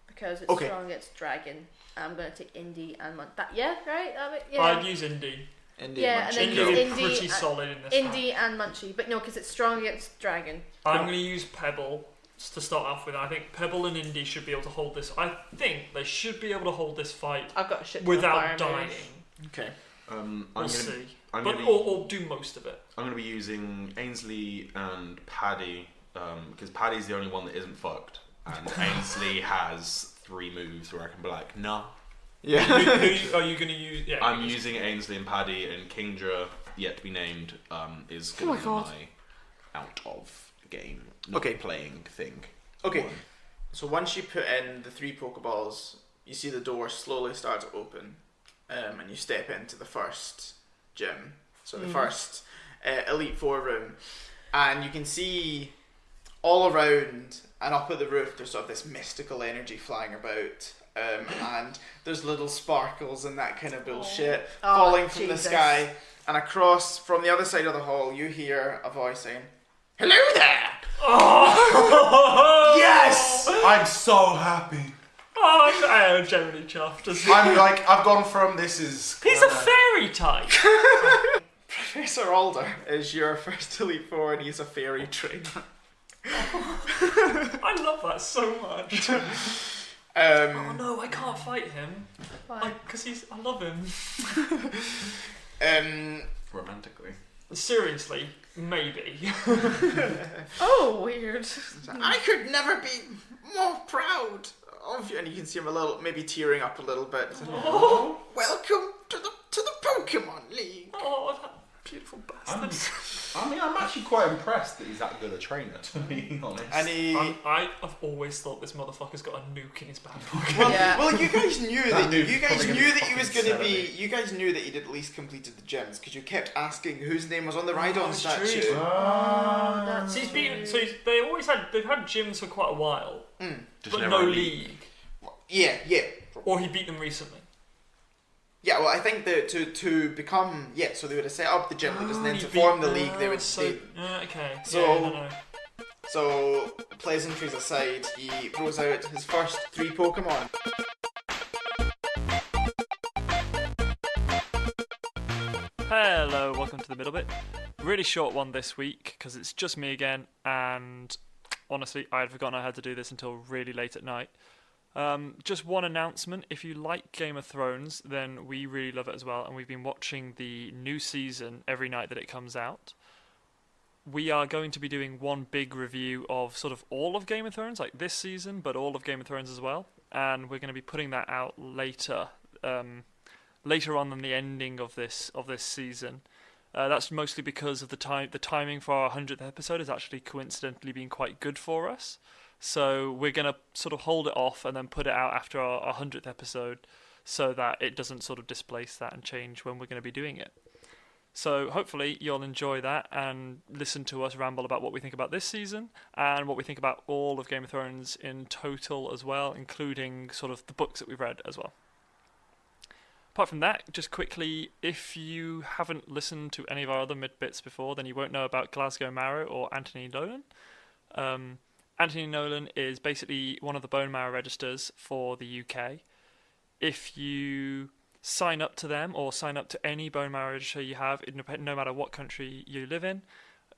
because it's Okay. strong against Dragon. I'm going to take Indy and yeah, right? I'd use Indy. Yeah, and then Indy use is Indy pretty and- solid in this. Indy and Munchie, but no, because it's strong against Dragon. I'm going to use Pebble to start off with. I think Pebble and Indy should be able to hold this. I think they should be able to hold this fight I've got a shit ton of without fire dying. moves. Okay. We'll see. I'm But gonna be- or do most of it. I'm going to be using Ainsley and Paddy, because Paddy's the only one that isn't fucked, and Ainsley has 3 moves where I can be like, nah. Yeah. Who are you going to use? Yeah, I'm using Ainsley and Paddy, and Kingdra, yet to be named, is going to be my out of game, not Okay. playing thing. Okay. one. So once you put in the 3 Pokeballs, you see the door slowly start to open, and you step into the first gym. So the first Elite Four room, and you can see all around and up at the roof. There's sort of this mystical energy flying about, and there's little sparkles and that kind of bullshit falling from the Jesus. sky. And across from the other side of the hall, you hear a voice saying, "Hello there! Oh! Yes! I'm so happy. Oh, I am generally chuffed. I've gone from this is. He's a fairy type. Professor Alder is your first Elite Four, and he's a fairy trainer. I love that so much. Oh no, I can't fight him. Why? Because I love him. Romantically. Seriously, maybe. Oh, weird. I could never be more proud of you. And you can see him a little, maybe tearing up a little bit. Oh, Welcome to the Pokemon League. oh, that beautiful bastard. I'm actually quite impressed that he's that good a trainer, to be honest. And he. I've always thought this motherfucker's got a nuke in his back pocket. Yeah. Well, you guys knew That that. dude's You guys probably gonna knew be that he was fucking going to be. selling You guys knew that he'd at least completed the gyms because you kept asking whose name was on the Rhydon that's statue. true. That's So they've had gyms for quite a while, Just but never no a league. Yeah. Or he beat them recently. Yeah, well, I think that to become so they would have set up the gym leaders and then He to beat- form the league they would okay. So- no. So pleasantries aside, he throws out his first 3 Pokemon. Hello, welcome to the middle bit. Really short one this week because it's just me again, and honestly, I had forgotten I had to do this until really late at night. Just one announcement: if you like Game of Thrones, then we really love it as well, and we've been watching the new season every night that it comes out. We are going to be doing one big review of sort of all of Game of Thrones, like this season, but all of Game of Thrones as well, and we're going to be putting that out later on than the ending of this season. That's mostly because of the timing for our 100th episode has actually coincidentally been quite good for us. So we're going to sort of hold it off and then put it out after our 100th episode so that it doesn't sort of displace that and change when we're going to be doing it. So hopefully you'll enjoy that and listen to us ramble about what we think about this season and what we think about all of Game of Thrones in total as well, including sort of the books that we've read as well. Apart from that, just quickly, if you haven't listened to any of our other mid-bits before, then you won't know about Glasgow Marrow or Anthony Nolan. Anthony Nolan is basically one of the bone marrow registers for the UK. If you sign up to them or sign up to any bone marrow register you have, no matter what country you live in,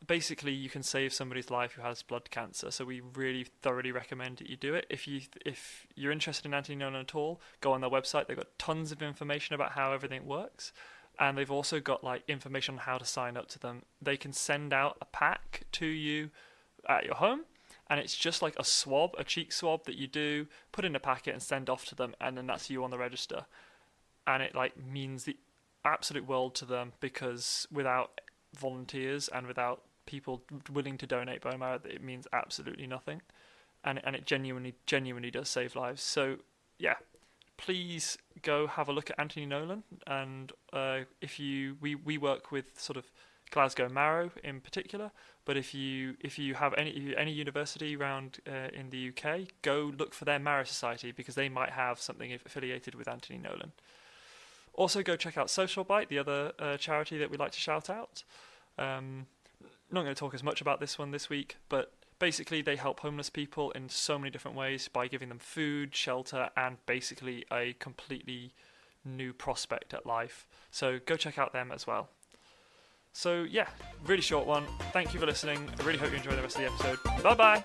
basically you can save somebody's life who has blood cancer. So we really thoroughly recommend that you do it. If you're interested in Anthony Nolan at all, go on their website. They've got tons of information about how everything works, and they've also got like information on how to sign up to them. They can send out a pack to you at your home, and it's just like a cheek swab that you do, put in a packet and send off to them, and then that's you on the register. And it like means the absolute world to them, because without volunteers and without people willing to donate bone marrow, it means absolutely nothing, and it genuinely does save lives. So yeah, please go have a look at Anthony Nolan, and we work with sort of Glasgow Marrow in particular, but if you have any university around in the UK, go look for their Marrow Society, because they might have something affiliated with Anthony Nolan. Also, go check out Social Bite, the other charity that we like to shout out. Not going to talk as much about this one this week, but basically they help homeless people in so many different ways by giving them food, shelter, and basically a completely new prospect at life. So go check out them as well. So yeah, really short one. Thank you for listening. I really hope you enjoy the rest of the episode. Bye bye!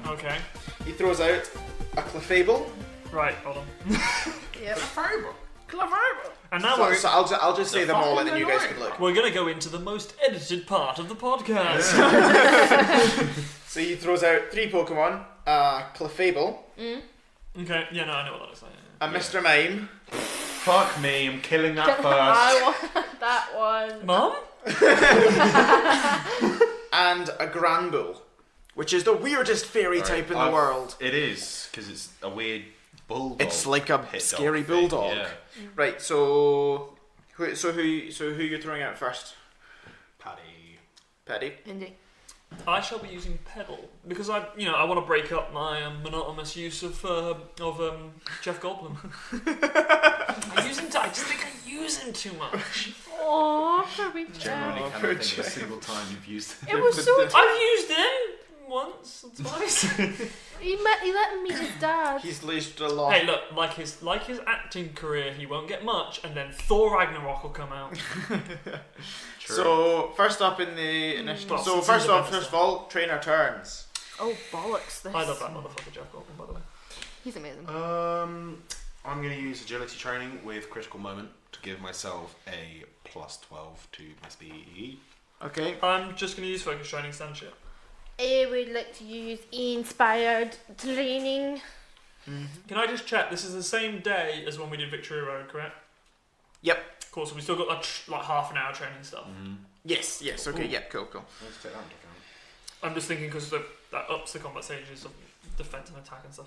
Okay. He throws out a Clefable. Right, hold on. Yep. And now So I'll just say them all, and then you guys can look. we're going to go into the most edited part of the podcast. So he throws out 3 Pokemon: Clefable, Okay, yeah, no, I know what that looks like. a Mr. Mime, Fuck me, I'm killing that first. I want that one. Mum? and a Granbull, which is the weirdest fairy type in the world. It is, because it's a weird bulldog. It's like a pit scary dog thing, bulldog. Yeah. Right. So who you're throwing out first? Paddy. Paddy. Indy. I shall be using pedal because I want to break up my monotonous use of Jeff Goldblum. I just think I use him too much. Aww, poor Generally, Jeff. cannot think of a single time you've used it. It was so I've used him once or twice. He let him meet his dad. He's leashed a lot. Hey, look, like his acting career, he won't get much, and then Thor Ragnarok will come out. True. So first up in the initiative. Well, So since first he's a off, first of all, trainer turns. Oh bollocks! This. I love that motherfucker, Jeff Goldblum, by the way. He's amazing. I'm going to use agility training with critical moment to give myself a +12 to my speed. Okay. I'm just going to use focus training stand shit. I would like to use inspired training. Can I just check? This is the same day as when we did Victory Road, correct? Yep. Cool. So we still got like half an hour training stuff. Yes. Okay. Ooh. Yeah. Cool. Let's take that into account. I'm just thinking because that ups the combat stages of defense and attack and stuff.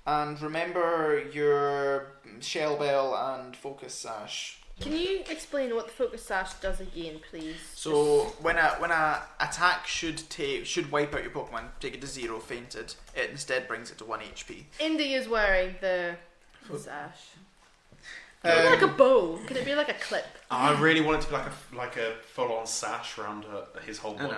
And remember your shell bell and focus sash. Can you explain what the focus sash does again, please? So when a attack should wipe out your Pokemon, take it to 0, fainted. It instead brings it to 1 HP. Indy is wearing the sash. Can it be like a bow? Can it be like a clip? I really want it to be like a full-on sash around his whole I know.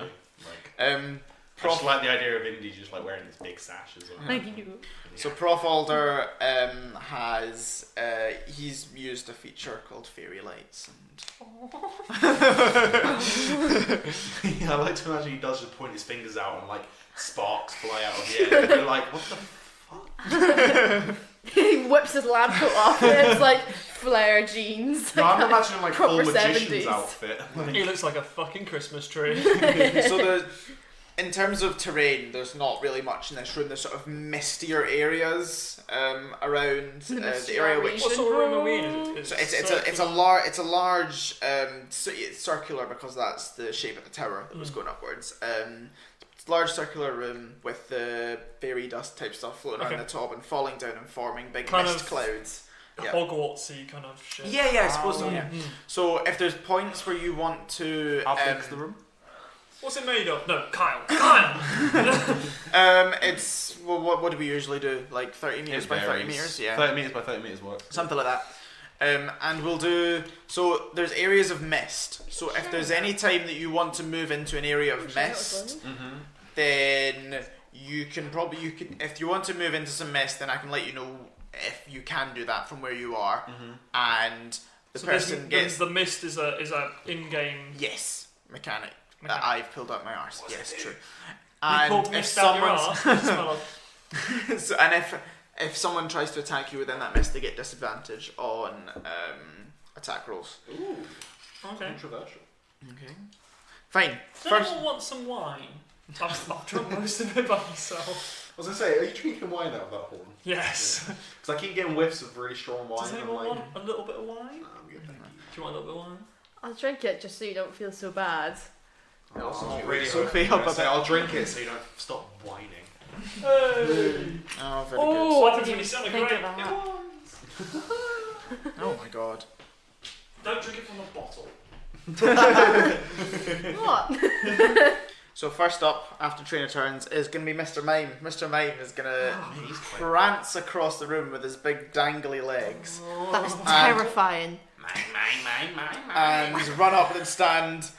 body. I just like the idea of Indy just like wearing this big sash as well. Thank you. So Prof Alder has he's used a feature called Fairy Lights, and Yeah, I like to imagine he does just point his fingers out and like sparks fly out of the air. And you're like, what the fuck? He whips his lab coat off and it's like flare jeans. No, I'm imagining like full proper magician's 70s. outfit. He looks like a fucking Christmas tree. so in terms of terrain, there's not really much in this room. There's sort of mistier areas around the area which. What sort of room are we in? So it's a large circular because that's the shape of the tower that was going upwards. It's a large circular room with the fairy dust type stuff floating around the top and falling down and forming big Kind mist of clouds. Yeah. Hogwartsy kind of shit. Yeah, I suppose so. Yeah. Mm. So if there's points where you want to, How big's the room? What's it made of? No, Kyle. it's what do we usually do? Like 30 meters by 30 meters, yeah. 30 meters by 30 meters works. Something like that. And we'll do so. There's areas of mist. So if there's any time that you want to move into an area of mist, then you can if you want to move into some mist, then I can let you know if you can do that from where you are, and the person gets the mist is a in-game mechanic. That I've pulled out my arse. Yes, true. You And pulled if mist out your someone's arse, smell of- so, and if someone tries to attack you within that mist, they get disadvantage on attack rolls. Ooh, Okay. controversial. Okay. Fine. Does First, anyone want some wine? I've drunk most of it by myself. I was gonna say, are you drinking wine out of that horn? Yes. Because I keep getting whiffs of really strong wine. Does and I'm anyone like, want a little bit of wine? I'm good, thank you. Do you want a little bit of wine? I'll drink it just so you don't feel so bad. Oh, really so hope you I'm gonna up say, a bit. I'll drink it so you don't stop whining. Hey! oh, very Oh, What I happens didn't when you sound think great? of that. good. Oh my god. Don't drink it from a bottle. What? So first up, after trainer turns, is going to be Mr. Mime. Mr. Mime is going to He's quite prance across the room with his big dangly legs That is And- terrifying. and run up and stand.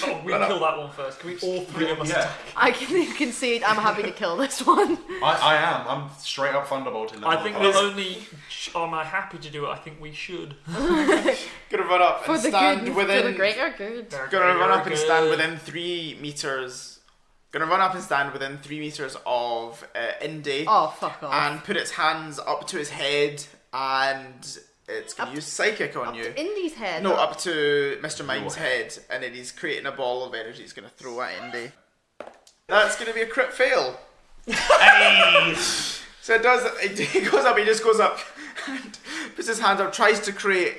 Oh, we Run kill that one first. Can we all three of us Yeah. attack? I can concede I'm happy to kill this one. I am. I'm straight up thunderbolting that. I think motherfucker. not only am I happy to do it, I think we should. Gonna run up For and the stand good, within. for the greater good. Gonna run up and stand within 3 meters. Gonna run up and stand within 3 meters of Indy Oh, fuck off. and put its hands up to his head and it's gonna Up use psychic on you. Indy's head. No, up to Mr. Mime's Your head, and then he's creating a ball of energy he's going to throw at Indy. That's going to be a crit fail. Hey! So it does. He goes up. He just goes up and puts his hand up, tries to create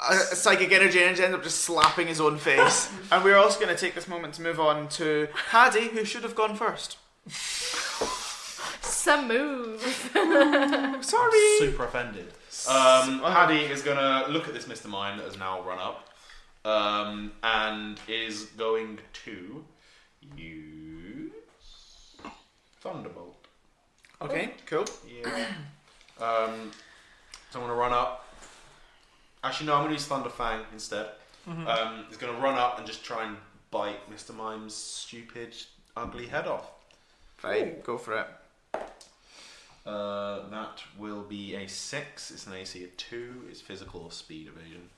a psychic energy, and ends up just slapping his own face. And we're also going to take this moment to move on to Paddy, who should have gone first. Some move. Sorry. Super offended. Paddy is gonna look at this Mr. Mime that has now run up, and is going to use Thunderbolt. Okay, cool. Yeah. So I'm gonna run up. Actually, no, I'm gonna use Thunderfang instead. He's gonna run up and just try and bite Mr. Mime's stupid, ugly head off. Fine, go for it. That will be a 6. It's an AC of 2. It's physical or speed evasion.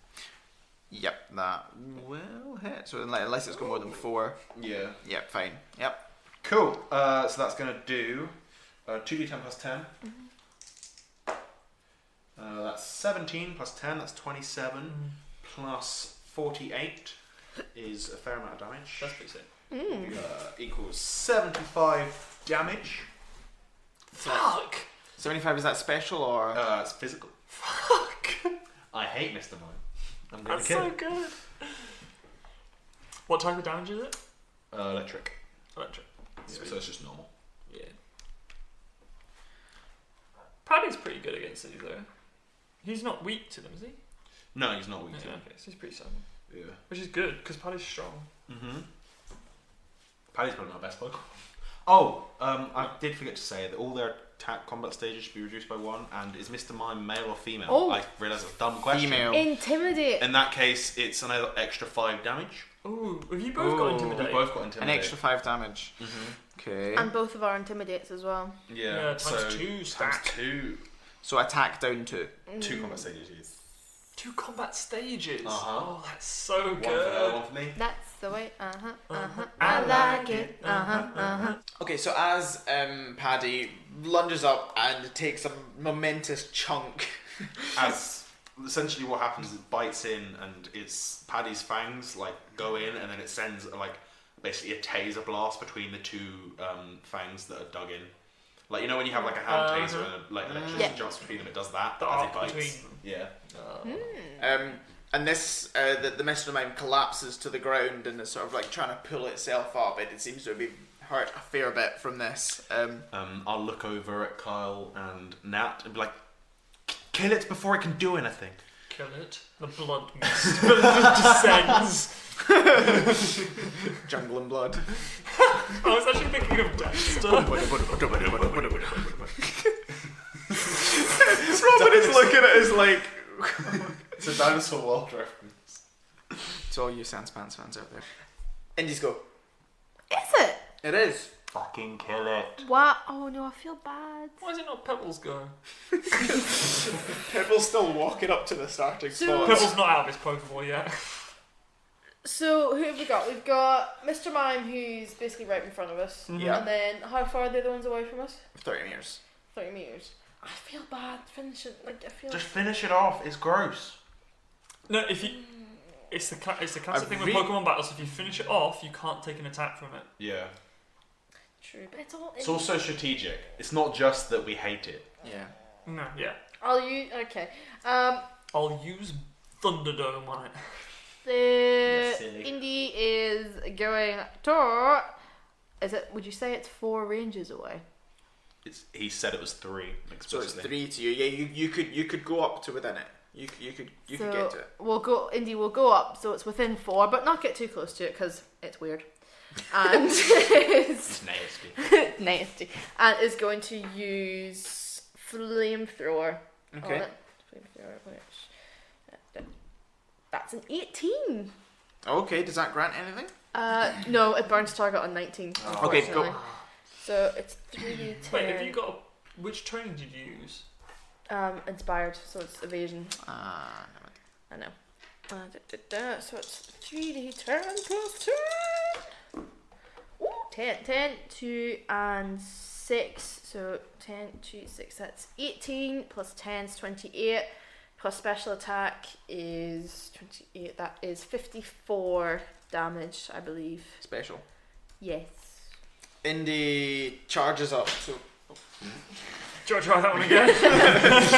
Yep, that will hit. So unless it's got more than 4. Yeah. Yep, fine. Yep. Cool. So that's gonna do 2d10 plus 10. That's 17 plus 10. That's 27 plus 48 is a fair amount of damage. That's pretty sick. Equals 75 damage. Fuck! 75, is that special or? It's physical. Fuck! I hate Mr. Mime. I'm gonna That's kill so him. good. What type of damage is it? Electric. Electric. Yeah, so it's just normal. Yeah. Paddy's pretty good against these though. He's not weak to them, is he? No, he's not weak to Yeah, him. okay, so he's pretty solid. Yeah. Which is good, because Paddy's strong. Mm-hmm. Paddy's probably my best Pokemon. Oh, I did forget to say that all their attack combat stages should be reduced by 1. And is Mr. Mime male or female? Oh. I realised it's a dumb question. Female. Intimidate. In that case, it's another extra 5 damage. Ooh, have you both got Ooh. Intimidate? We both got An Intimidate. extra 5 damage. Mm-hmm. Okay. And both of our intimidates as well. Yeah, times so 2 times stack. 2. So attack down 2. 2 combat stages, yes. 2 combat stages. Uh-huh. Oh, that's so One for good. her, one for me. That's the way. I I like like it. it. Uh-huh. Okay, so as Paddy lunges up and takes a momentous chunk. As essentially what happens is it bites in and it's Paddy's fangs like go in and then it sends like basically a taser blast between the 2 fangs that are dug in. Like, you know when you have like a hand taser and like electricity Yeah. jumps between them, it does that The as arc it bites. between them. Yeah. And this, the Mr. Mime collapses to the ground and is sort of like trying to pull itself up. It seems to be hurt a fair bit from this. I'll look over at Kyle and Nat and be like, kill it before it can do anything. Kill it. The blood mist descends. Jungle and blood. I was actually thinking of Dexter. Robin is looking at us like... It's a dinosaur world reference. To all you Sans Pants fans out there. Indies go. Is it? It is. Fucking kill it. What? Oh no, I feel bad. Why is it not Pebbles go? Pebble's still walking up to the starting So- spot. Pebbles not out of his Pokeball yet. So who have we got? We've got Mr. Mime, who's basically right in front of us. Yeah. And then how far are the other ones away from us? 30 meters. 30 meters. I feel bad finishing. Like I feel. Just finish it off. It's gross. No, if you... It's the classic I thing re- with Pokemon battles. If you finish it off, you can't take an attack from it. Yeah. True, but it's all. It's also strategic. It's not just that we hate it. Yeah. No, yeah. I'll use. Okay. I'll use Thunderdome on it. The silly. Indy is going to. Is it? Would you say it's 4 ranges away? He said it was 3 So it's explicitly. 3 to you. Yeah, you could go up to within it. You could get to it. We'll go. Indy will go up, so it's within 4, but not get too close to it because it's weird. And it's It's nasty. nasty. And is going to use flamethrower. on Okay. it. Flamethrower, which that's an 18. Okay, does that grant anything? No, it burns target on 19. Okay, go. unfortunately. So it's 3d10. Wait, have you got... Which training did you use? Inspired, so it's evasion. Ah, I know. So it's 3d10 plus 10. Ooh, 10. 10, 2, and 6. So 10, 2, 6. That's 18 plus 10 is 28. Plus special attack is 28. That is 54 damage, I believe. special. Yes. Indy charges up. So Do you want to try that one again?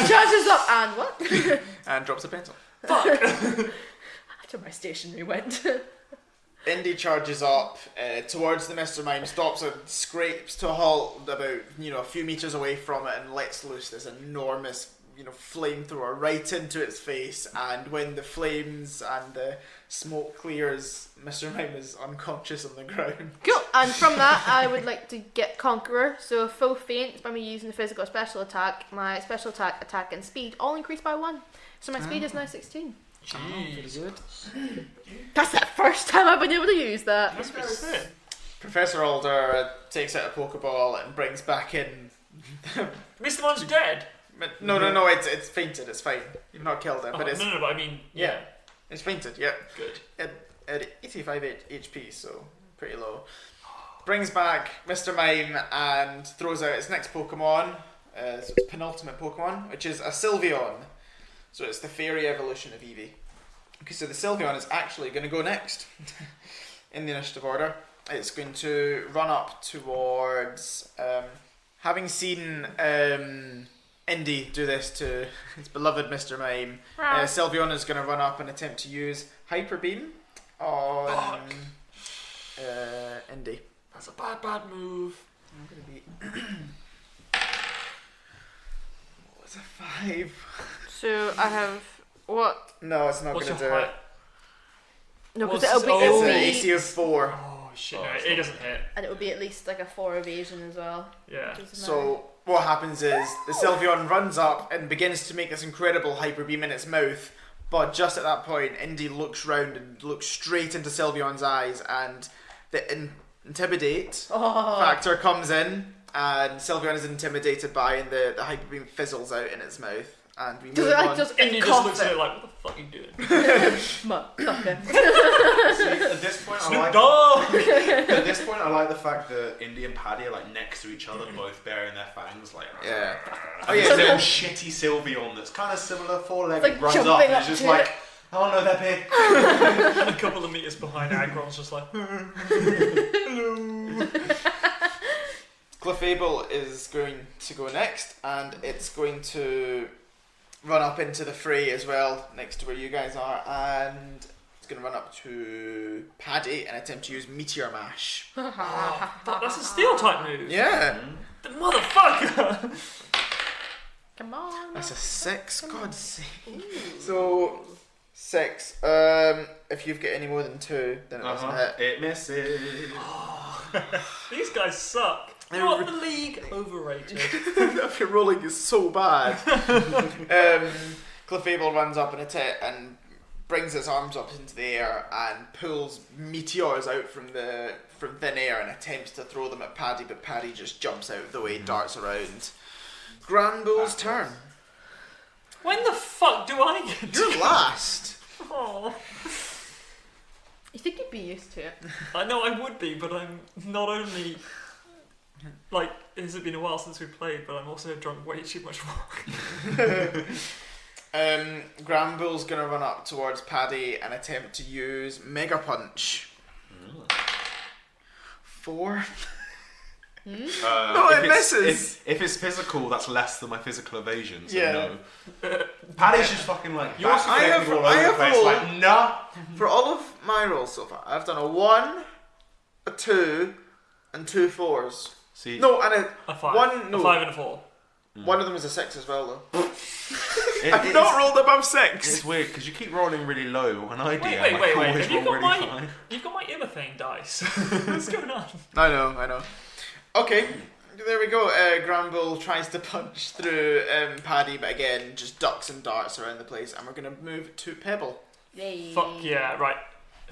Charges up and what? and drops a pencil. After my stationary went. Indy charges up towards the Mr. Mime, stops and scrapes to a halt about a few meters away from it, and lets loose this enormous flamethrower right into its face. And when the flames and smoke clears, Mr. Mime is unconscious on the ground. Cool. And from that, I would like to get Conqueror. So full feint by me using the physical special attack. My special attack, and speed all increased by 1. So my speed is now 16. Pretty good. That's the first time I've been able to use that. That's pretty sick. Professor Alder takes out a Pokeball and brings back in. Mr. Mime's dead. No, it's fainted. It's fine. You've not killed it, Oh, but it's no, but I mean, yeah, it's fainted. Yeah, good. at 85 HP, so pretty low. Brings back Mr. Mime and throws out its next Pokemon. So its penultimate Pokemon, which is a Sylveon. So it's the fairy evolution of Eevee. Okay, so the Sylveon is actually going to go next in the initiative order. It's going to run up towards, having seen Indy do this to his beloved Mr. Mime, Sylveon is going to run up and attempt to use Hyper Beam on Indy. That's a bad move. I'm going to be... What was a 5? So I have what? No, it's not What's going to your do height? it. No, because What's- it'll be It's an AC of 4. Oh shit! Oh, No, it's it not doesn't hit. and it would be at least like a 4 evasion as well. Yeah. Doesn't matter. So what happens is the Sylveon runs up and begins to make this incredible Hyper Beam in its mouth, but just at that point, Indy looks round and looks straight into Sylveon's eyes, and the intimidate factor comes in, and Sylveon is intimidated by, and the Hyper Beam fizzles out in its mouth, and we Does move it like on. just Indy just cough looks at it? it like, what the fuck are you doing? Motherfucker. See, at this point, I Snoop like. Dogg! At this point, I like the fact that Indy and Paddy are like next to each other, both baring their fangs, like. Yeah. Oh yeah, little shitty Sylveon that's kind of similar, four-legged, It's like runs jumping up and up is just to like, it. oh no, they're big. And a couple of meters behind, Agron's just like, Clefable is going to go next, and it's going to run up into the fray as well, next to where you guys are, and it's going to run up to Paddy and attempt to use Meteor Mash. that's a steel type move. Yeah, The motherfucker! Come on. that's a 6. God's sake. So 6. If you've got any more than 2, then it doesn't hit. It misses. These guys suck. They're What the league? Overrated. If your rolling is so bad. Clefable runs up and brings its arms up into the air and pulls meteors out from thin air and attempts to throw them at Paddy, but Paddy just jumps out of the way, darts around. Granbull's turn. When the fuck do I get to You're last. Oh. You think you'd be used to it? I know I would be, but I'm not only... Like, it has been a while since we played, but I'm also drunk way too much more. Granbull's gonna run up towards Paddy and attempt to use Mega Punch. 4. No, if it it's- misses. If it's physical, that's less than my physical evasion, so Yeah. no. Paddy's just fucking like, Yours- I have- all I over the have place, rolled- like, nah. For all of my rolls so far, I've done a 1, a 2, and 2 4s. See, No, and A 5. One- no. A 5 and a 4. one of them is a 6 as well, though. I've I've not rolled above 6. It's weird because you keep rolling really low. When I do, Wait, I wait. always Have you roll got really my... high. You've got my Imethane dice. What's going on? I know. Okay, there we go. Granbull tries to punch through Paddy, but again, just ducks and darts around the place, and we're going to move to Pebble. Yay. Fuck yeah, right.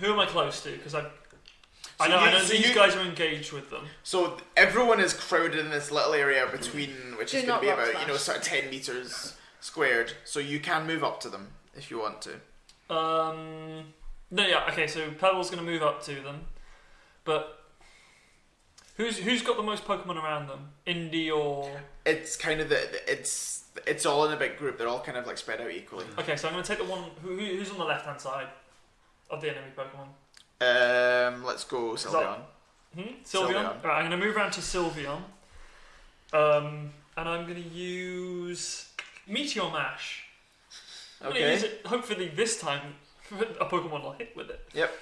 Who am I close to? Because I know so these you- guys are engaged with them. So everyone is crowded in this little area between, which Do is going to not be rock about, smash. sort of 10 meters squared. So you can move up to them if you want to. No, yeah, okay, so Pebble's going to move up to them. But who's got the most Pokemon around them? Indy or... It's kind of it's all in a big group. They're all kind of like spread out equally. Okay, so I'm going to take the one... Who's on the left-hand side of the enemy Pokemon? Let's go Sylveon. Sylveon? Sylveon. Right, I'm going to move around to Sylveon. And I'm going to use Meteor Mash. I'm going to use it, hopefully this time, a Pokemon will hit with it. Yep.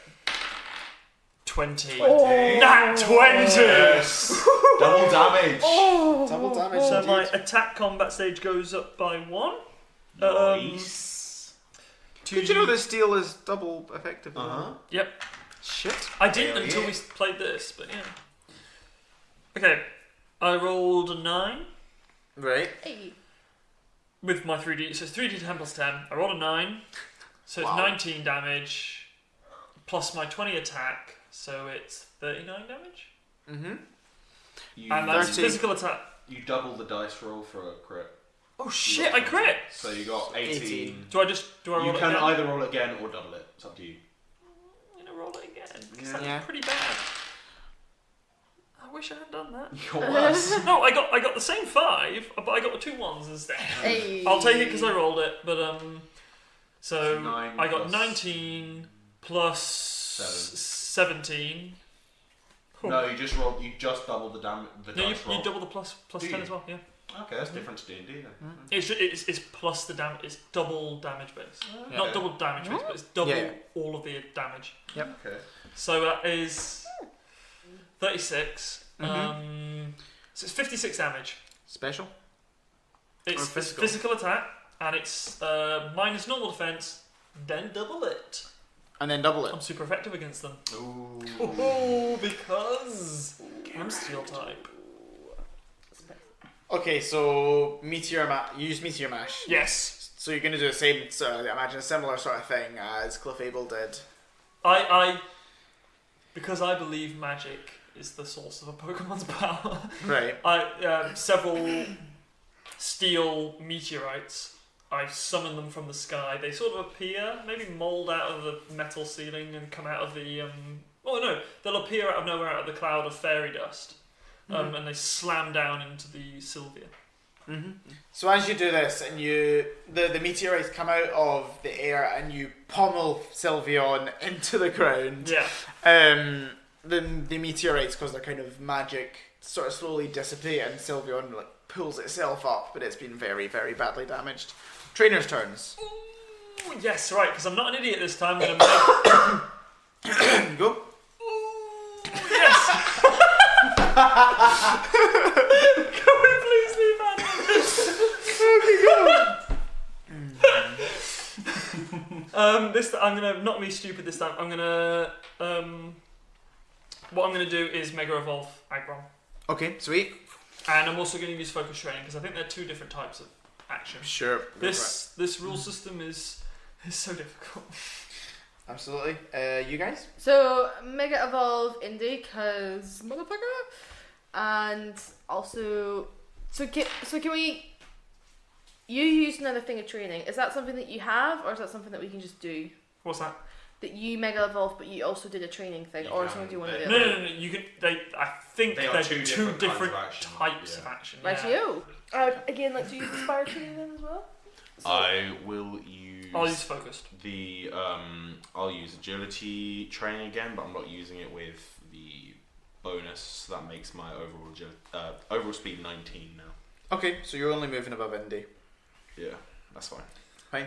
20. Oh. Nat 20! Yes. Double damage. Oh. Double damage. So indeed. my attack combat stage goes up by 1. Nice. Did you know that steel is double effective? Yep. Shit. I didn't Hell until yeah. we played this, but yeah. Okay, I rolled a 9 Right. Hey. with my 3D. So it's 3D 10 plus 10. I rolled a 9, so it's Wow. 19 damage plus my 20 attack, so it's 39 damage. Mm-hmm. And that's 30. physical attack. You double the dice roll for a crit. Oh shit! I crit. So you got 18. 18. Do I roll You it can again? either roll it again or double it. It's up to you. I'm gonna roll it again because Yeah. that's pretty bad. I wish I had done that. You got worse. No, I got the same 5, but I got the 2 1s instead. Hey. I'll take it because I rolled it, but so 9 I got plus 19 plus 17. Oh. No, you just rolled. You just doubled the damage. The No, dice roll. you double the plus Do 10 you? as well. Yeah, Okay, that's different to D&D then. it's plus the damage. It's double damage base, Yeah. not double damage base, but it's double Yeah. all of the damage. Okay. So that is 36. Mhm. So it's 56 damage. Special. It's Or physical? physical attack, and it's minus normal defense, then double it. And then double I'm it. super effective against them. Ooh. Oh, because I'm steel type. Okay, so use Meteor Mash. Yes, So you're going to do the same, I imagine a similar sort of thing as Clefable did. because I believe magic is the source of a Pokemon's power. Right. Several steel meteorites. I summon them from the sky. They sort of appear, maybe mold out of the metal ceiling and come out of the. Oh no, they'll appear out of nowhere, out of the cloud of fairy dust, and they slam down into the Sylvia. Mm-hmm. So as you do this, and the meteorites come out of the air, and you pummel Sylveon into the ground. Yeah. The meteorites, because they're kind of magic, sort of slowly dissipate, and Sylveon pulls itself up, but it's been very, very badly damaged. Trainer's turns. Ooh, yes, right. Because I'm not an idiot this time. I'm gonna make. Go. Ooh, yes. Can we please leave that? This I'm gonna not be stupid this time. I'm gonna what I'm gonna do is Mega Evolve Aggron, Okay, sweet. and I'm also gonna use Focus Training because I think they're 2 different types of action. Sure. Go This rule system is so difficult. for it. Absolutely. You guys? So Mega Evolve Indie, cause motherfucker, and also can we? You used another thing of training. Is that something that you have, or is that something that we can just do? What's that? That you Mega Evolve, but you also did a training thing, You or can, something you want to but- do? No. You can. I think They are they're two two different different kinds of action, types yeah. of action. Right, yeah. you. I would again like to use Inspire training then as well. So- I will use. I'll use focused. I'll use agility training again, but I'm not using it with the bonus. So that makes my overall speed 19 now. Okay, so you're only moving above Indy. Yeah, that's fine. Fine.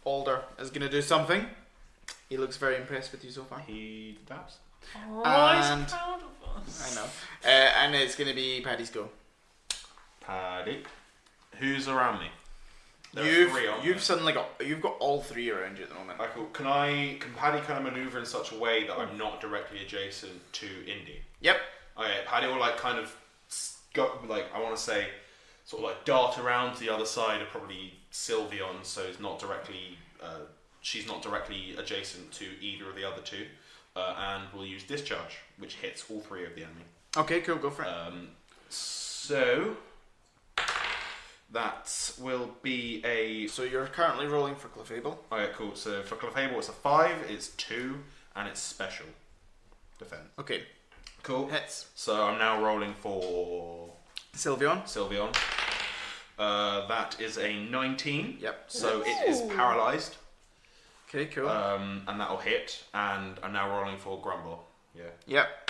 Alder is going to do something. He looks very impressed with you so far. He dabs. Oh, And- he's proud of us. I know. And it's going to be Paddy's go. Paddy, who's around me? There are 3, aren't You've there? suddenly you've got all 3 around you at the moment. Alright, cool. Can Paddy kind of maneuver in such a way that I'm not directly adjacent to Indy? Yep. Okay, Paddy will kind of go, I want to say, sort of dart around to the other side of probably Sylveon, so it's not directly, she's not directly adjacent to either of the other 2, and we'll use Discharge, which hits all 3 of the enemy. Okay, cool. Go for it. So that will be a. So you're currently rolling for Clefable. Okay, cool. So for Clefable, it's a 5, it's 2, and it's special defense. Okay. Cool. Hits. So I'm now rolling for Sylveon. Sylveon. That is a 19. Yep. So it is paralyzed, Okay, cool. and that'll hit. And I'm now rolling for Grumble. Yeah. Yep.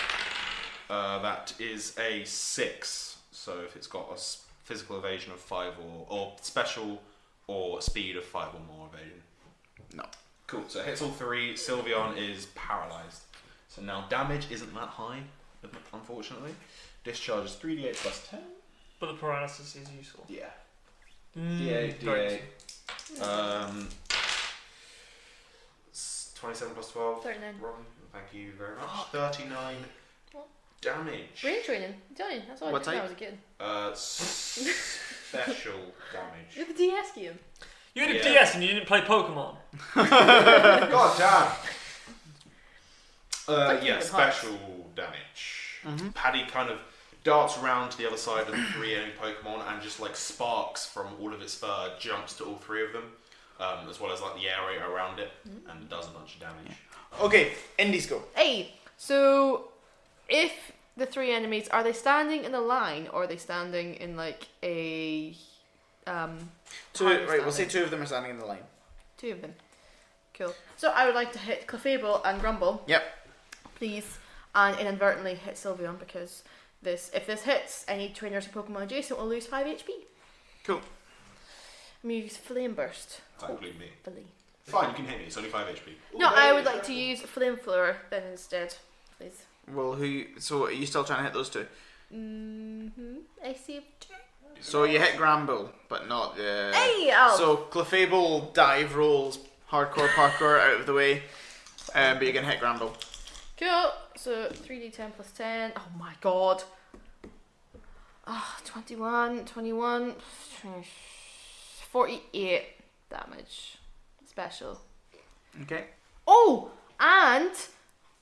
That is a 6. So if it's got a physical evasion of 5 or special or speed of 5 or more evasion. No. Cool. So it hits all 3. Sylveon is paralyzed. So now damage isn't that high, unfortunately. Discharge is 3d8 plus 10. But the paralysis is useful. Yeah. D8, D8. 27 plus 12. 39. Robin, thank you very much. 39 What? damage. Brain training. I'm telling you, that's all What I did when I type? was a kid. Special damage. You have a DS game. You had a Yeah. DS and you didn't play Pokemon. God damn. like Yeah, Kingdom special damage. Paddy kind of darts around to the other side of the three enemy Pokemon and just like sparks from all of its fur jumps to all three of them, as well as like the area around it, and does a bunch of damage. Okay, Indies go. Hey, so if the three enemies, are they standing in a line or are they standing in like a Two. how are they Right, we'll say standing? 2 of them are standing in the line. 2 of them. Cool. So I would like to hit Clefable and Grumble, Yep. please, and inadvertently hit Sylveon because if this hits, any trainers or Pokemon adjacent will lose 5 HP. Cool. I'm going to use Flame Burst. That include me. Hopefully. Fine, you can hit me. It's only 5 HP. No, I would like to use Flame Flower then instead, please. Well, so are you still trying to hit those 2? I saved 2. So you hit Gramble, but not the... Hey, Al! So Clefable dive rolls, hardcore parkour out of the way, but you can hit Gramble. Cool. So 3d10 plus 10. Oh my god. 21, 48 damage. Special. Okay. Oh, and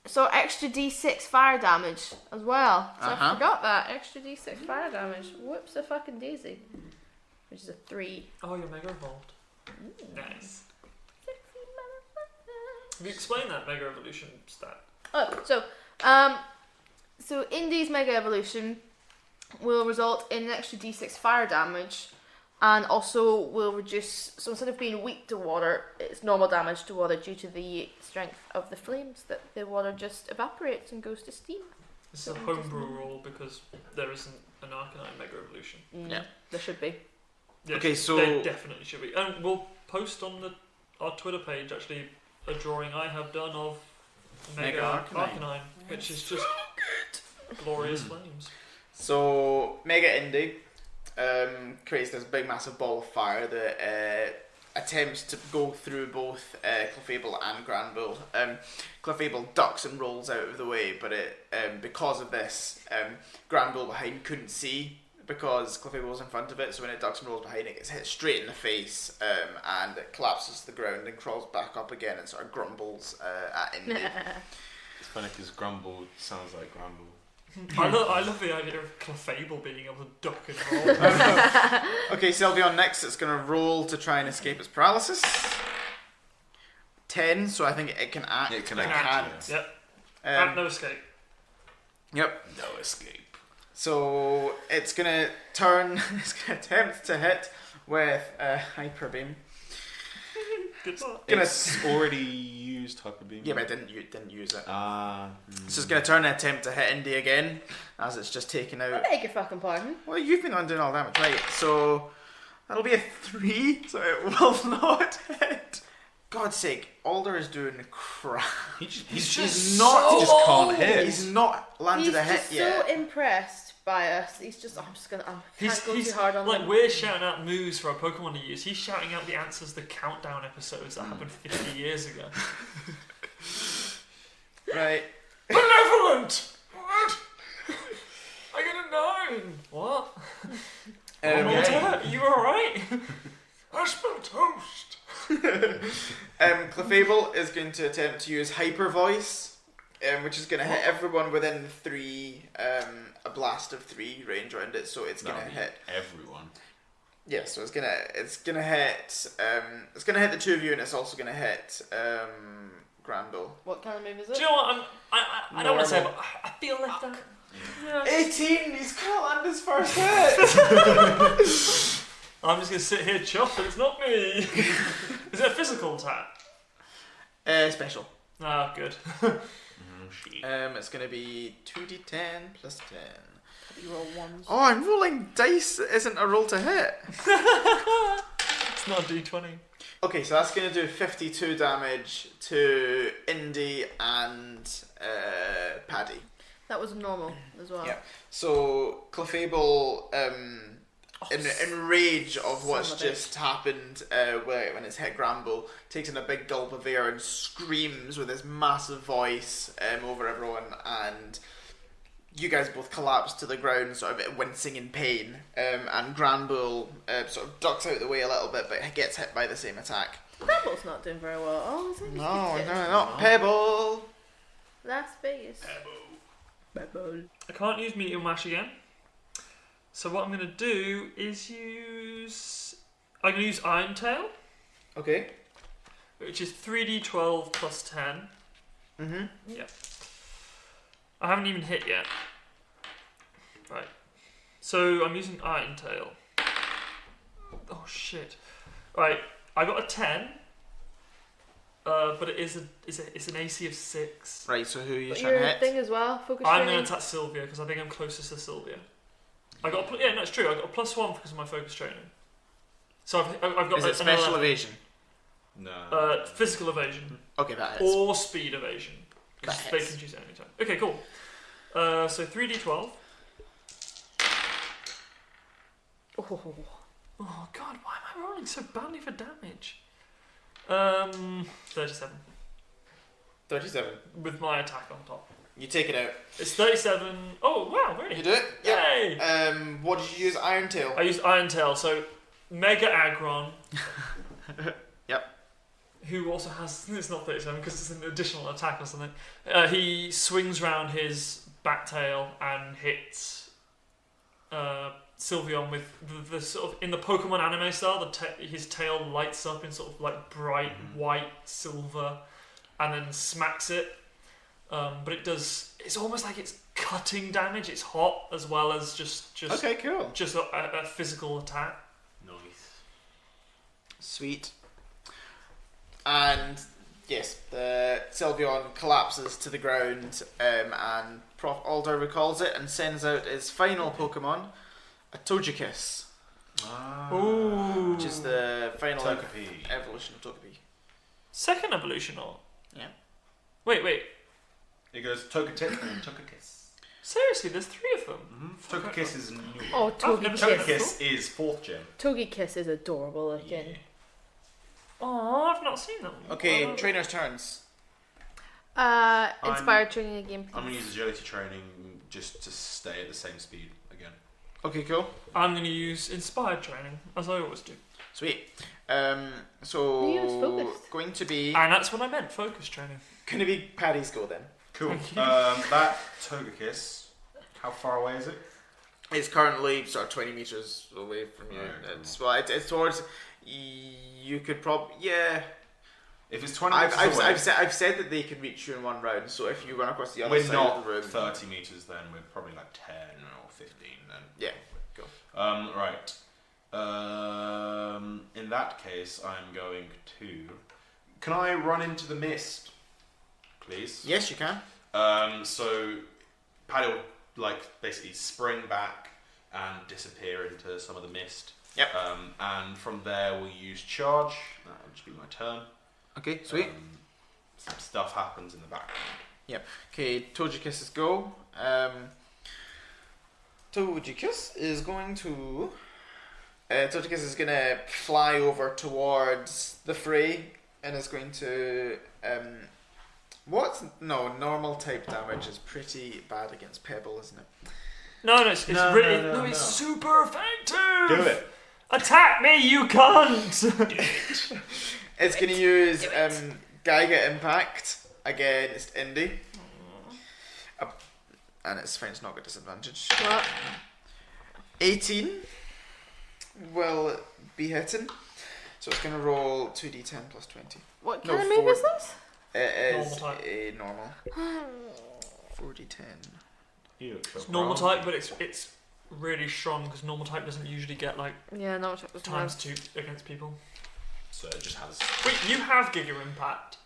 so extra d6 fire damage as well. So I forgot that. Extra d6 fire damage. Whoops a fucking daisy. Which is a 3. Oh, you're Mega Evolved. Nice. Sexy motherfucker. Have you explained that Mega Evolution stat? Oh, so Indy's Mega Evolution will result in an extra d6 fire damage and also will reduce, so instead of being weak to water, it's normal damage to water due to the strength of the flames that the water just evaporates and goes to steam. This is a homebrew rule because there isn't an Arcanine Mega Evolution. Yeah. There should be. Yeah, Okay, so- there definitely should be. And we'll post on our Twitter page actually a drawing I have done of Mega Arcanine, which is just glorious flames. So Mega Indy creates this big massive ball of fire that attempts to go through both Clefable and Granbull. Clefable ducks and rolls out of the way, but because of this, Granbull behind couldn't see because Clefable was in front of it, so when it ducks and rolls behind it gets hit straight in the face, and it collapses to the ground and crawls back up again and sort of grumbles at Indy. It's funny because Grumble sounds like Grumble. I love the idea of Clefable being able to duck and roll. Okay, Sylveon next. It's going to roll to try and escape its paralysis. 10, so I think it can act. It can but act, can't. Yep. And Um, no escape. Yep. No escape. So it's going to turn. It's going to attempt to hit with Hyper Beam. Good luck. It's already used Hyper Beam. Yeah, but it didn't use it. Ah. So it's going to turn and attempt to hit Indy again, as it's just taken I out. beg your fucking pardon. Well, you've been on doing all damage, right? So that'll be a 3, so it will not hit. God's sake, Alder is doing crap. He's He's just not- he just can't hit. He's not landed He's a hit just yet. so impressed by us. He's just, I can't go too hard on like him. we're shouting out moves for our Pokemon to use. He's shouting out the answers to countdown episodes that happened 50 years ago. Right. Benevolent! What? I get a 9! What? Okay. Are you alright? I smell toast! Clefable is going to attempt to use Hyper Voice, which is going to hit everyone within 3, a blast of 3 range around it. So it's going to hit everyone. Yeah, so it's gonna hit the 2 of you, and it's also gonna hit Granbull. What kind of move is Do it? you know what? I don't want to say, Normal. but I feel left out. Yeah. 18. He's gonna land his first hit. I'm just going to sit here chuffed that it's not me. Is it a physical attack? Special. Ah, good. It's gonna be 2d10 plus 10. You roll ones. Oh, I'm rolling dice. That isn't a roll to hit. It's not a d20. Okay, so that's gonna do 52 damage to Indy and Paddy. That was normal as well. Yeah. So Clefable in rage of what's Son of a just happened when it's hit Gramble, takes in a big gulp of air and screams with his massive voice over everyone, and you guys both collapse to the ground, sort of wincing in pain, and Granbull sort of ducks out the way a little bit, but gets hit by the same attack. Pebble's not doing very well. Oh, is he? No, not Pebble. Las Vegas. Pebble. I can't use Meteor Mash again. So what I'm going to do is I'm going to use Iron Tail, Okay. which is 3d12 plus 10. Mm-hmm. Yeah. I haven't even hit yet. Right. So I'm using Iron Tail. Oh shit. Right. I got a 10. But it's an AC of 6. Right, so who are you But trying to your hit? thing as well. Focus I'm training. going to attack Sylvia because I think I'm closest to Sylvia. I got yeah, no, it's true. I got a +1 because of my focus training. So I've got Is it special evasion? No. physical evasion Okay, that hits. or speed evasion. That They hits. can choose at any time. Okay, cool. So 3d12. Oh. Oh god, why am I rolling so badly for damage? 37 37. with my attack on top. You take it out. It's 37. Oh wow, really? You do it? Yay! What did you use? Iron Tail. I used Iron Tail, so Mega Aggron. Yep. Who also has, it's not 37 because it's an additional attack or something. He swings round his back tail and hits Sylveon with the sort of, in the Pokemon anime style, his tail lights up in sort of like bright white silver and then smacks it. But it's almost like it's cutting damage. It's hot as well as just Okay, cool. just a physical attack. Nice. Sweet. And yes, the Sylveon collapses to the ground, and Prof. Alder recalls it and sends out his final Pokemon, a Togekiss, Ooh. which is the final Togepi. evolution of Togepi. Second evolution or? Yeah. Wait. It goes Togetic and Togekiss. Seriously, there's 3 of them. Togekiss is new. Oh, I've never seen Togekiss. that. Togekiss is 4th gen. Togekiss is adorable looking. Oh, I've not seen that one. Okay, Oh. trainers' turns. Inspired training again, I'm going to please. use agility training just to stay at the same speed again. Okay, cool. I'm going to use inspired training, as I always do. Sweet. You use focused. Going to be And that's what I meant, focus training. Paddy's go then. Cool. Thank you. That Togekiss, how far away is it? It's currently sort of 20 meters away from you. Right, cool. It's towards. You could probably If it's 20 I've, meters away, I've said that they can reach you in one round. So if you run across the other we're side not of the room, 30 meters then, we're probably like 10 or 15 then. yeah, go. Right. In that case, I'm going to... Can I run into the mist, please? Yes, you can. So Paddy will basically spring back and disappear into some of the mist. Yep. And from there we'll use charge. That'll just be my turn. Okay, sweet. Some stuff happens in the background. Yep. Okay, Togekiss is go. Togekiss is going to. Togekiss is gonna fly over towards the fray and is going to. Normal type damage is pretty bad against Pebble, isn't it? No, it's No, really, no, it's no. super effective! Do it. Attack me, you cunt! It's going to use Geiger Impact against Indy. And its friend's not got disadvantage. What? 18 will be hitting. So it's going to roll 2d10 plus 20. What No, kind of move is this? It Normal is type. a normal. 4d10. It's normal type, but it's really strong because normal type doesn't usually get like Yeah, no, check this times 2 against people. So it just has... Wait, you have Giga Impact.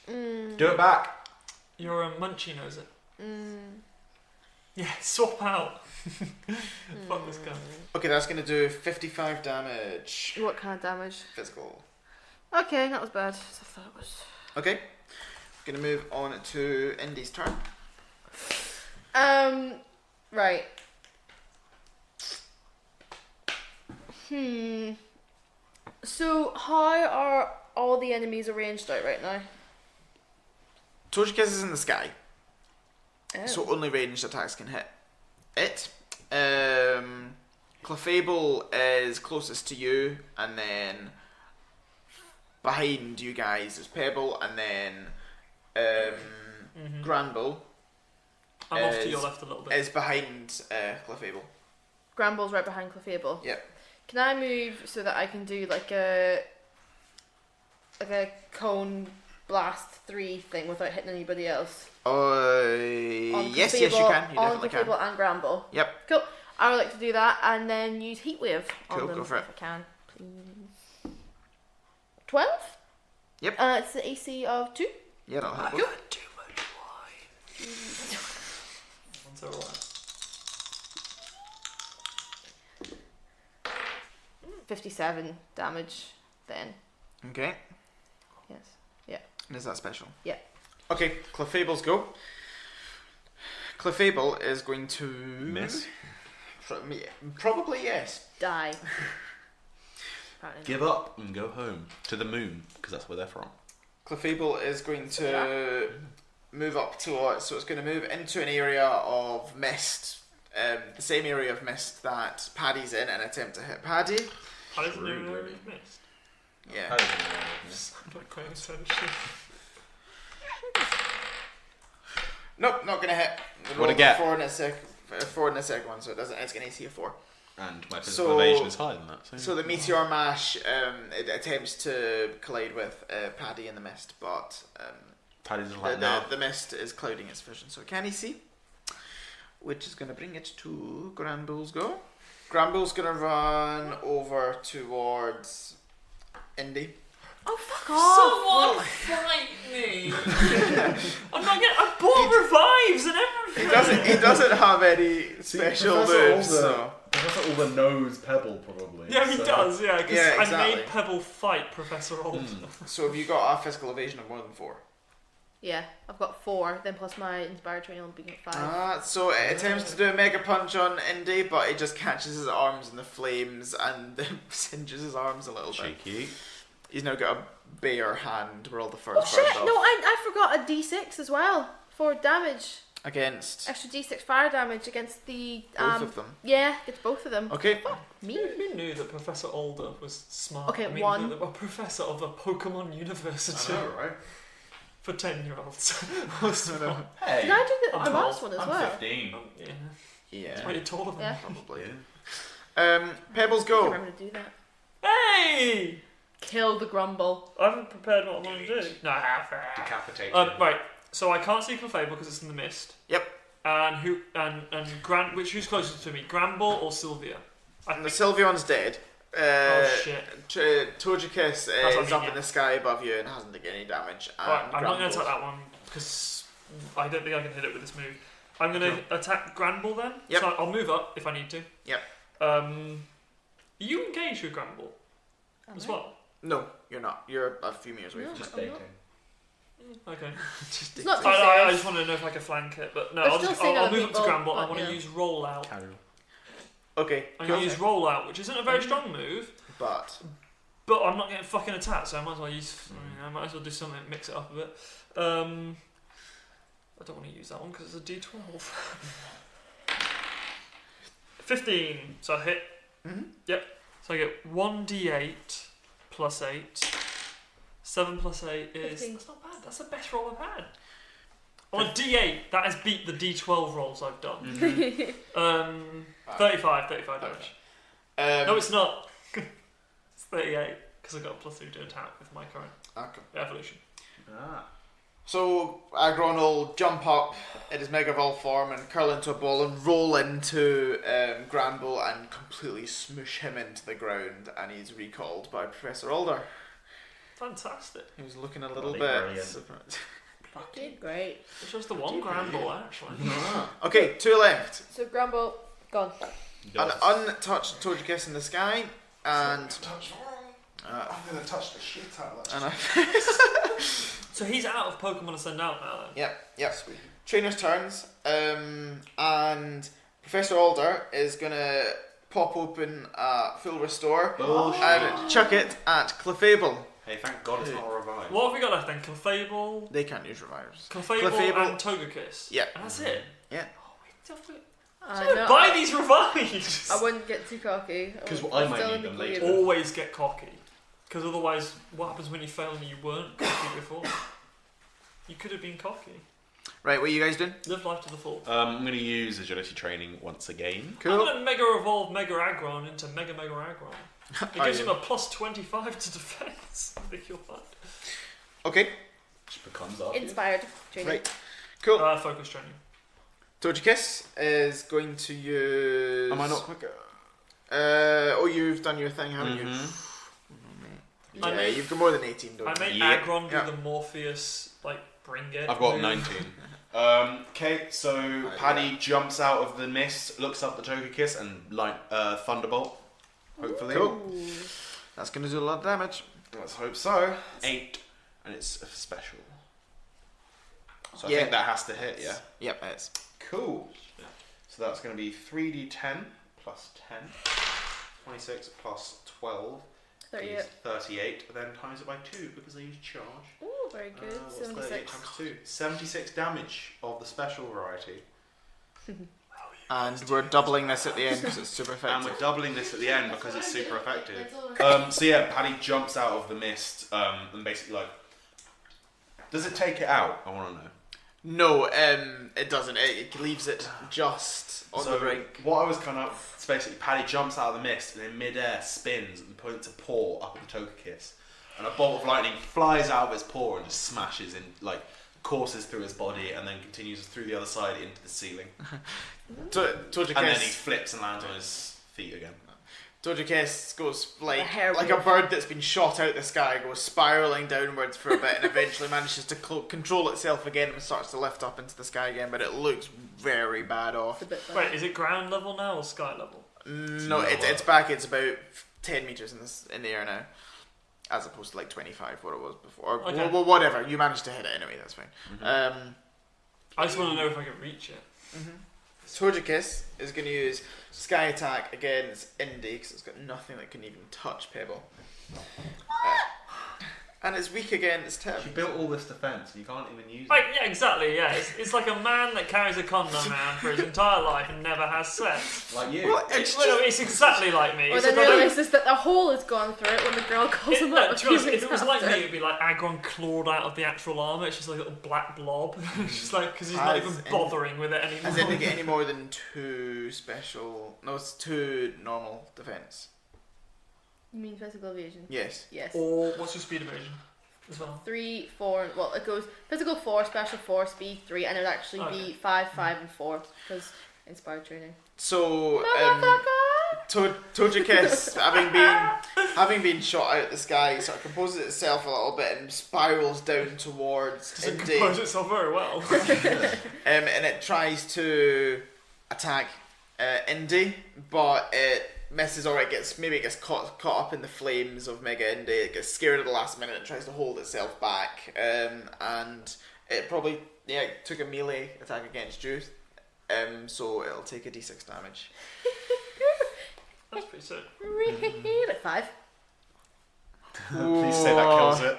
Do it back. Your Munchie knows it. Yeah, swap out. Fuck this guy. Okay, that's going to do 55 damage. What kind of damage? Physical. Okay, that was bad. I thought it was. Okay. Going to move on to Indy's turn. Right. So how are all the enemies arranged out right now? Togekiss is in the sky, Oh. so only ranged attacks can hit it. Clefable is closest to you, and then behind you guys is Pebble, and then Granbull I'm off to your left a little bit. is behind Clefable. Gramble's right behind Clefable. Yep. Can I move so that I can do like a cone blast 3 thing without hitting anybody else? Yes, you can. You on definitely can. Clefable and Gramble. Yep. Cool. I would like to do that and then use Heat Wave on Cool, them go for it. if I can, please. 12? Yep. It's the AC of 2. Yeah, that'll help. got too much wine. That's alright. 57 damage then. Okay. Yes. Yeah. And is that special? Yeah. Okay, Clefable's go. Clefable is going to Miss. Probably yes. Die. Apparently Give up and go home to the moon because that's where they're from. Clefable is going to move up towards, so it's going to move into an area of mist, the same area of mist that Paddy's in, and attempt to hit Paddy. I didn't know where it missed. Yeah. I'm not quite attention. Nope, not going to hit. What'd it get? 4 in the second one, so it doesn't. It's going to AC of 4. And my physical evasion is higher than that. So the Meteor Mash it attempts to collide with Paddy in the mist, but Paddy doesn't like now. the mist is clouding its vision, so can he see? Which is going to bring it to Granbull's go. Granbull's going to run over towards Indy. Oh, fuck off! Someone fight me! I'm not getting. I bought revives and everything. He doesn't have any special moves, so. Professor Alder knows Pebble, probably. Yeah, he does, yeah, because Yeah, I exactly. made Pebble fight Professor Old. So have you got a physical evasion of more than 4? Yeah, I've got 4, then plus my Inspired Training will be 5. So it attempts to do a Mega Punch on Indy, but it just catches his arms in the flames and singes his arms a little bit. Cheeky. He's now got a bare hand where all the fur's Oh shit! burned off. No, I forgot a D6 as well for damage. Against Extra D6 fire damage against the both of them. Yeah, it's both of them. Okay. Me. Who knew that Professor Older was smart? Okay, I mean, 1. A professor of a Pokemon university I know, right? for 10-year-olds. Was smart. Hey, Did I do the I'm last one as I'm well? 15. Yeah, Yeah. that's why you're taller than Yeah. me. Probably. Yeah. Pebbles I go. remember to do that. Hey! Kill the Grumble. I haven't prepared what I'm going to do. No, I have. Decapitate. Right, so I can't see Clefable because it's in the mist. Yep. And who's closest to me, Gramble or Sylvia? And the Sylveon's dead. Oh shit! Togekiss is That's up yeah. in the sky above you and hasn't taken any damage. And Right, I'm not going Granbull's- to attack that one because I don't think I can hit it with this move. I'm going to attack Granbull then. Yep. So I'll move up if I need to. Yep. Are you engaged with Granbull as well? No, you're not. You're a few meters away No. from Just I'm dating. Okay. It's not too I serious. just want to know if I can flank it, but no, I've I'll, still just, seen I'll other move up to people, Granbull. I but, want to yeah. use Roll Out. Carry on. Okay, I'm going to use Roll Out, which isn't a very strong move, but but I'm not getting fucking attacked, so I might as well do something, mix it up a bit. I don't want to use that one because it's a D12. 15, so I hit. Mhm. Yep. So I get 1d8 plus 8. 7 plus 8 is. 15. That's not bad. That's the best roll I've had. On a d8, that has beat the d12 rolls I've done. 35 damage. No, it's not. It's 38 because I got a plus 2 to attack with my current okay. evolution. Ah. So Agron will jump up in his Mega Evolve form and curl into a ball and roll into Granbull and completely smoosh him into the ground, and he's recalled by Professor Alder. Fantastic. He was looking a little Bloody bit brilliant. surprised. Okay, great. It's just the one Granbull, actually. Okay, 2 left. So Grumble, gone. An untouched Togekiss in the sky, and I'm gonna touch the shit out of that. and So he's out of Pokemon Ascend Out now, then? yep. Trainer's turns, and Professor Alder is gonna pop open a full restore Bullshit. and chuck it at Clefable. Hey, thank God it's not a revive. What have we got left then? Clefable, They can't use revivers. Clefable, and Togekiss. Yeah. And that's it. Yeah. Oh, we don't No, buy these revives. I wouldn't get too cocky. 'Cause would I might still need them believe later. it. Always get cocky. Because otherwise, what happens when you fail and you weren't cocky before? You could have been cocky. Right, what are you guys doing? Live life to the full. I'm going to use agility training once again. I'm Cool. going to Mega Evolve Mega Aggron into Mega Aggron. It gives him a plus 25 to defense. I think you'll find. Okay, Just becomes obvious. Inspired training. right. Cool. Focus training. Togekiss is going to use... Am I not quicker? Oh, you've done your thing, haven't you? Mm-hmm. I Yeah, made- you've got more than 18, don't I you? made Yeah. Aggron do Yeah. the Morpheus, bring it. I've got move. 19. Okay, so Paddy jumps out of the mist, looks up the Togekiss, and Thunderbolt. Hopefully. Cool. That's going to do a lot of damage. Let's hope so. 8, and it's a special. So I Yeah. think that has to hit, yeah? Yep, it's. Cool. So that's going to be 3d10 plus 10, 26 plus 12 is 38, then times it by 2 because I used charge. Oh, very good. What's 38 76. times 2? 76 damage of the special variety. And we're doubling this at the end because it's super And effective. we're doubling this at the end because it's super effective. So yeah, Paddy jumps out of the mist and basically does it take it out? I want to know. No, it doesn't. It leaves it just on So the brink. what I was kind of, it's basically Paddy jumps out of the mist and in midair spins and points a paw up at the Togekiss. And a bolt of lightning flies out of his paw and just smashes in, courses through his body and then continues through the other side into the ceiling. And then he Togekiss flips and lands on his feet again. goes A like hair a wave. bird that's been shot out the sky, goes spiraling downwards for a bit and eventually manages to control itself again and starts to lift up into the sky again, but it looks very bad off. It's a bit Wait, is it ground level now or sky level? No, it's back. It's about 10 meters in the air now, as opposed to 25 what it was before. Or, Okay. well, whatever. You managed to hit it anyway. That's fine. I just want to know if I can reach it. Togekiss is going to use Sky Attack against Indy because it's got nothing that can even touch Pebble. And it's weak against him. She built all this defense and you can't even use it. Yeah, exactly, yeah. It's like a man that carries a condom around for his entire life and never has sex. Like you. Well, it's Well, no, it's exactly like me. Or Except then I don't- realises that the hole has gone through it when the girl calls him up. to be honest, if it was like after. me, it'd be like Aggron clawed out of the actual armour. It's just like a little black blob. It's just because he's not even bothering with it anymore. Has Indy get any more than 2 special? No, it's 2 normal defense. You mean physical evasion? Yes. Yes. Or what's your speed evasion as well? 3, 4. Well, it goes physical 4, special 4, speed 3, and it would actually be 5, 5, and 4 because inspired training. So, Motherfucker! Togekiss, having been shot out the sky, sort of composes itself a little bit and spirals down towards Does it Indy. compose itself very well? And it tries to attack Indy, but it misses, or it gets caught up in the flames of Mega Indy. It gets scared at the last minute and tries to hold itself back. And it probably took a melee attack against you. So it'll take a d6 damage. That's pretty sick. Like 5. Please say that kills it.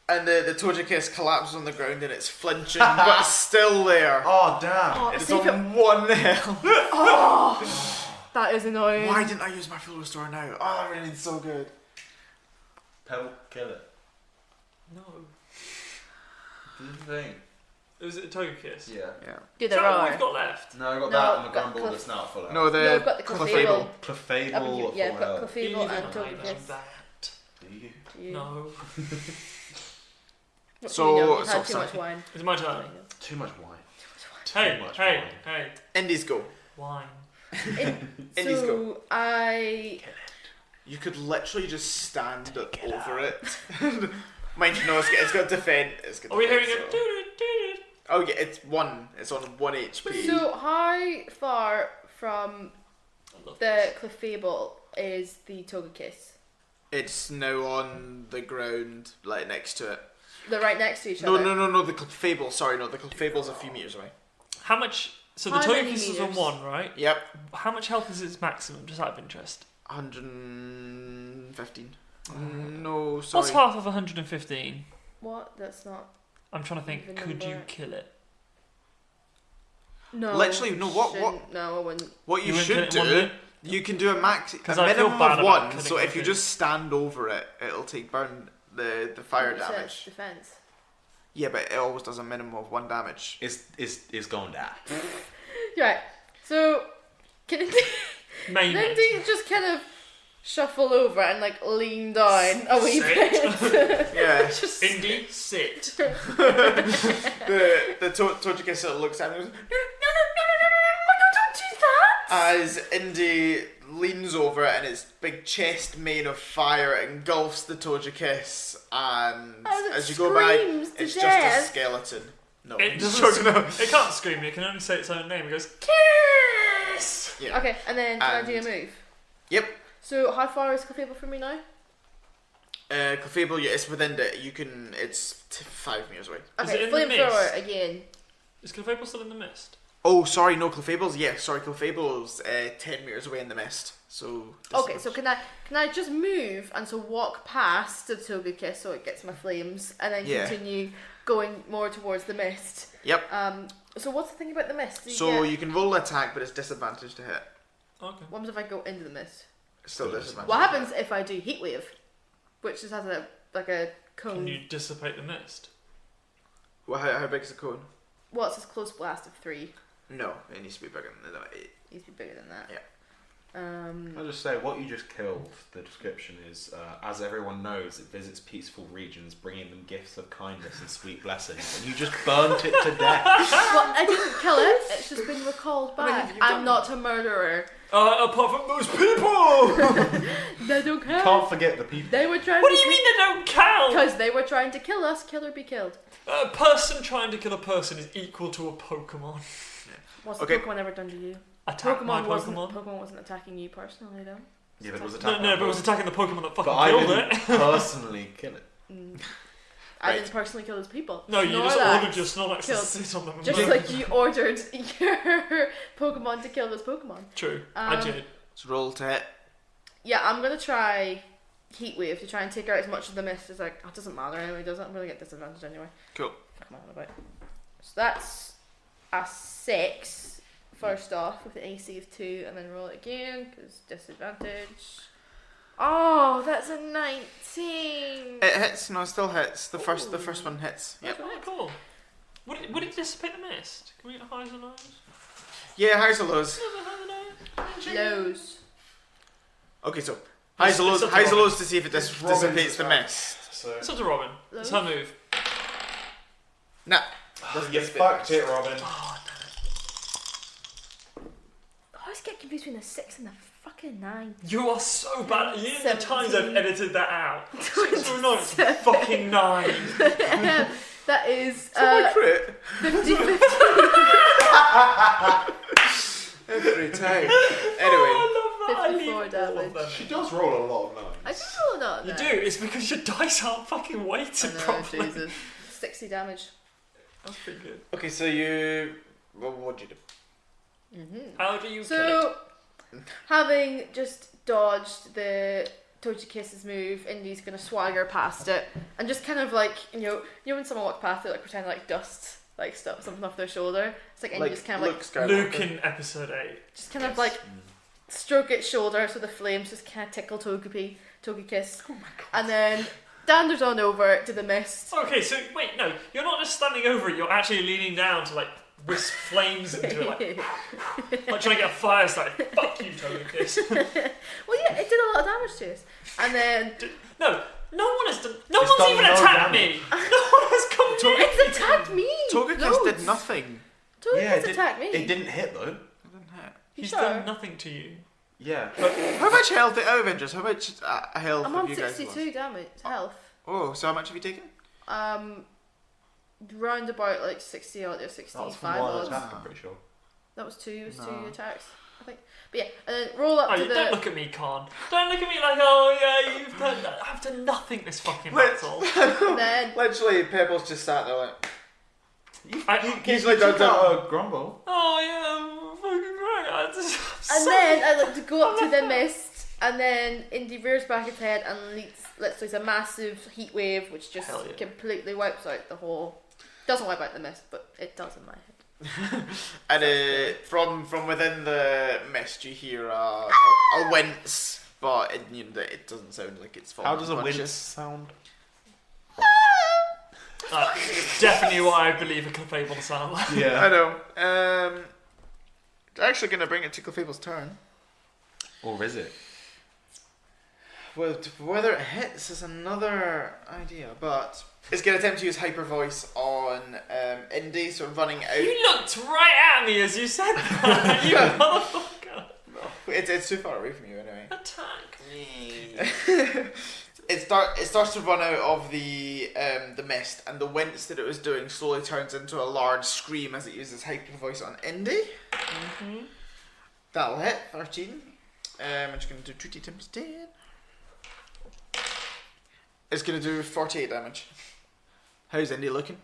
And the Togekiss collapses on the ground and it's flinching, but it's still there. Oh damn! Oh, It's see if on 1 health. that is annoying. Why didn't I use my full restore now? Oh, that really is so good. Pebble, kill it. No. Do the thing. Was it a Togekiss? Yeah. Yeah. Dude, Is there that what are. we've got left? No, I got No, that and the got Grumble Clef- that's now full out. No, No, we've got the Clefable. Clefable Yeah, or I've got full out? You Clefable and didn't know Togekiss. that. Do you? You- No. What So- do you know? You've so had too sorry. much wine. It's my turn. Too much wine. Hey, much hey, wine. hey. Indies go. Wine. Indies So go. I You could literally just stand over it. Mind you, no, it's got defend. It's got Are we hearing defense, it? so- Doo-doo-doo-doo. Oh yeah, it's on 1 HP. So how far from I love the this. Clefable is the Togekiss? It's now on the ground, next to it. They're right next to each No, other. no, no, no. The Clefable. Sorry, no. The Clefable's a few meters away. How much So the How many Togekiss is on meters? 1, right? Yep. How much health is its maximum, just out of interest? 115. No, sorry. What's half of 115? What? That's not. I'm trying to think, Even could you number. kill it? No. Literally, no, what- shouldn't. No, I wouldn't. What you wouldn't should kill it in 1 do, you can do a Because I feel minimum bad of about 1. killing So if you something. just stand over it, it'll take burn the fire It says damage. Defense. Yeah, but it always does a minimum of 1 damage. Is going down. Right. So, can it Main then it. do you just kind of shuffle over and like lean down a wee Sit. bit? Yeah. Just Indy, sit. the Togekiss sort of looks at him and goes, don't do that. as Indy leans over it and its big chest mane of fire engulfs the Togekiss, and As it as you go by, screams to it's death. just a skeleton. No, It I'm doesn't. joking. No. It can't scream. It can only say its own name. It goes kiss. Yeah. Okay, and then can I do a And- move? Yep. So how far is Clefable from me now? Clefable, yeah, it's within the. You can. It's 5 meters away. Is it Okay, in the flamethrower mist? again. Is Clefable still in the mist? Oh, sorry, no, Clefable's. Yeah, sorry, Clefable's 10 meters away in the mist. So. Okay, so can I just move and so walk past the Togekiss so it gets my flames and then Yeah. continue going more towards the mist? Yep. So what's the thing about the mist? Do you So get- you can roll attack, but it's disadvantage to hit. Okay. what happens if I go into the mist? It's still Still disadvantage. What happens if I do heat wave, which just has a cone? Can you dissipate the mist? Well, how big is the cone? What's this close blast of 3? No, it needs to be bigger than that. Needs to be bigger than that. Yeah. I'll just say, what you just killed, the description is, as everyone knows, it visits peaceful regions, bringing them gifts of kindness and sweet blessings, and you just burnt it to death. Well, I didn't kill it. It's just been recalled I mean, back. you've done I'm not a murderer. Apart from those people! They don't count. Can't forget the people. They were trying. What do you mean they don't count? Because they were trying to kill us. Kill or be killed. A person trying to kill a person is equal to a Pokemon. What's Okay. the Pokemon ever done to you? Attack my Pokemon Pokemon. wasn't attacking you personally, though. Yeah, but it was No, attacking. no, but it was attacking the Pokemon that fucking But I killed didn't it. personally kill it. I Right. didn't personally kill those people. No, you just Snorlax ordered your Snorlax to killed. sit on them. and Just move. like you ordered your Pokemon to kill those Pokemon. True, I did. So roll to hit. Yeah, I'm gonna try Heat Wave to try and take out as much of the mist as like. Oh, it doesn't matter anyway, does it? I'm gonna get disadvantage anyway. Cool. Come on, about. So that's a 6 first off with an AC of 2, and then roll it again because disadvantage. Oh, that's a 19. It hits. No, it still hits. The first one hits. Yep. Oh, cool. Would it dissipate the mist? Can we get highs or lows? Yeah, highs or lows. Lows. Okay, so highs or lows. It's up to Highs or Robin. lows to see if it It's Robin's dissipates the attack. mist. So It's up to Robin. It's her move. Nah. you fucked it, Robin. I always get confused between the 6 and the fucking 9. You are so bad. You know the times I've 17. edited that out. It's so annoying. Fucking 9. That is My crit. 50-50. Every time. Anyway. Oh, I love that. I 54 need all of damage. them. She does roll a lot of nines. I do roll not You do. It's because your dice aren't fucking I weighted know, properly. Jesus. 60 damage. That's pretty good. Okay, so you. Well, what'd you do? How do you kill So, having just dodged the Togekiss' move, Indy's gonna swagger past it and just kind of like, you know when someone walks past it, like pretend like dust, like stuff, something off their shoulder. It's like Indy just kind of like, Luke it? Skywalker. Luke in episode 8. just kind of like stroke its shoulder so the flames just kind of tickle Togekiss, and then danders on over to the mist. Okay, so wait, no, you're not just standing over it, you're actually leaning down to like wisp flames into it, like trying to get a fire started. Fuck you, Togekiss. Well, yeah, it did a lot of damage to us, and then No one has done. No It's one's done even no attacked damage. me. No one has come to me. it's attacked me. Togekiss did Loads. nothing. Togekiss attacked me. It didn't hit though. It didn't hit. You He's sure? done nothing to you. Yeah. How much health? Out of interest, how much health I'm have on you guys 62 lost? damage health. Oh, so how much have you taken? Round about like 60 odd or That was 65 from one odds. attack, I'm pretty sure. That was 2. It was 2 No. attacks, I think. But yeah, and then roll up Oh, to you the. don't look at me, Con. Don't look at me like, oh yeah, you've done. I've done nothing this fucking battle. And then Literally, Pebbles just sat there like. I, He's like, took out a grumble. oh yeah, And then I like to go up to the mist, and then Indy rears back its head and lets loose a massive heat wave, which just Hell yeah. completely wipes out the whole. Doesn't wipe out the mist, but it does in my head. And from within the mist, you hear a wince, but it doesn't sound like it's falling. How does a wince unconscious. sound? Definitely what I believe a Clefable to sound like. Yeah. I know. Actually, going to bring it to Clefable's turn. Or is it? Well, whether it hits is another idea, but it's going to attempt to use hyper voice on Indy, so running out. You looked right at me as you said that. You motherfucker. It's too far away from you anyway. Attack me. It starts to run out of the mist, and the wince that it was doing slowly turns into a large scream as it uses hyper voice on Indy. Mm-hmm. That'll hit 13. I'm just going to do 2d times 10. It's going to do 48 damage. How's Indy looking?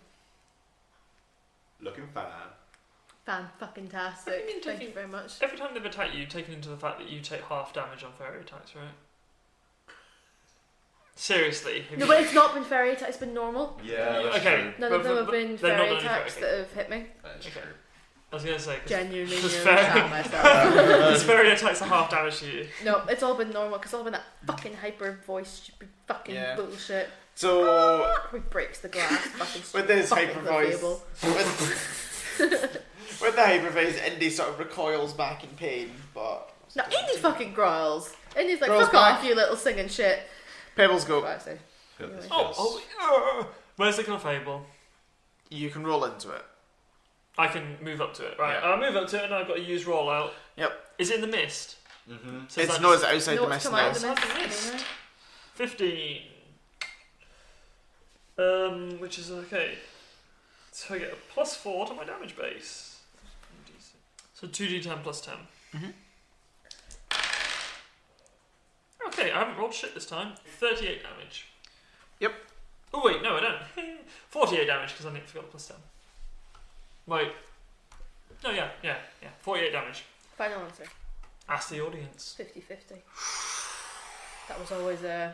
Looking fine. Fan-fucking-tastic. I mean, Thank you very much. Every time they've attacked you, taken into the fact that you take half damage on fairy attacks, right? Seriously. No, but it's not been fairy attacks, it's been normal. Yeah, that's Okay. true. None of them have been they're not fairy been attacks fairy. that have hit me. That's Okay. true. I was going to say, Genuinely Just nearly fair. shot myself. because fairy attacks are half damage to you. No, it's all been normal because it's all been that fucking hyper voice, stupid fucking Yeah. bullshit. So, Who breaks the glass? Fucking with this fucking hyper voice, Clefable. with the hyper voice, Indy sort of recoils back in pain, but. No, Indy fucking growls. Indy's like, Growls fuck back. off, you little singing shit. Pebbles go. What I say. Feel this Oh, feels- where's the Clefable? You can roll into it. I can move up to it, right? Yeah. I'll move up to it and I've got to use rollout. Yep. Is it in the mist? Mm-hmm. So is It's that no, just it's outside No, the it's mist come now. out of the Outside the mist. mist. 15. Which is okay. So I get a +4 to my damage base. So 2d10 plus 10. Mhm. Okay, I haven't rolled shit this time. 38 damage. Yep. Oh wait, no I don't. 48 damage because I forgot the plus 10. Wait. No, yeah. 48 damage. Final answer. Ask the audience. 50-50. That was always a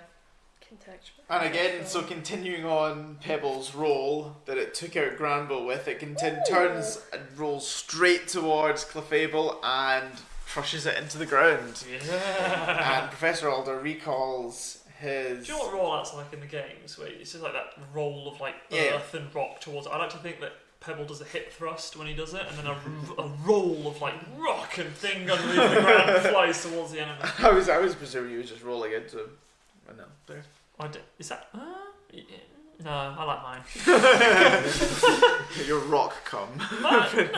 contextual. And again, so continuing on Pebbles' roll that it took out Granville with, it turns and rolls straight towards Clefable and crushes it into the ground. Yeah. And Professor Alder recalls his. Do you know what rollout's like in the games? Where it's just like that roll of like Yeah. earth and rock towards it. I like to think that Pebble does a hip thrust when he does it, and then a roll of like rock and thing underneath the ground flies towards the enemy. I was presuming you were just rolling into him. I know. There. Is that? Yeah. No, I like mine. Your rock cum.